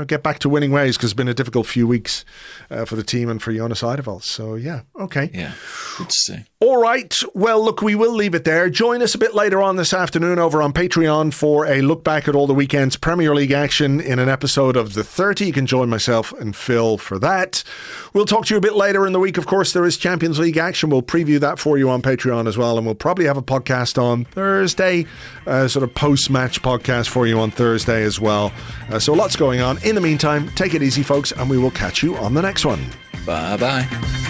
get back to winning ways, because it's been a difficult few weeks for the team and for Jonas Eidevall. So yeah, okay. Yeah, good to see. All right. Well, look, we will leave it there. Join us a bit later on this afternoon over on Patreon for a look back at all the weekend's Premier League action in an episode of The 30. You can join myself and Phil for that. We'll talk to you a bit later in the week. Of course, there is Champions League action. We'll preview that for you on Patreon as well. And we'll probably have a podcast on Thursday, sort of post-match podcast for you on Thursday as well. So lots going on. In the meantime, take it easy, folks, and we will catch you on the next one. Bye-bye.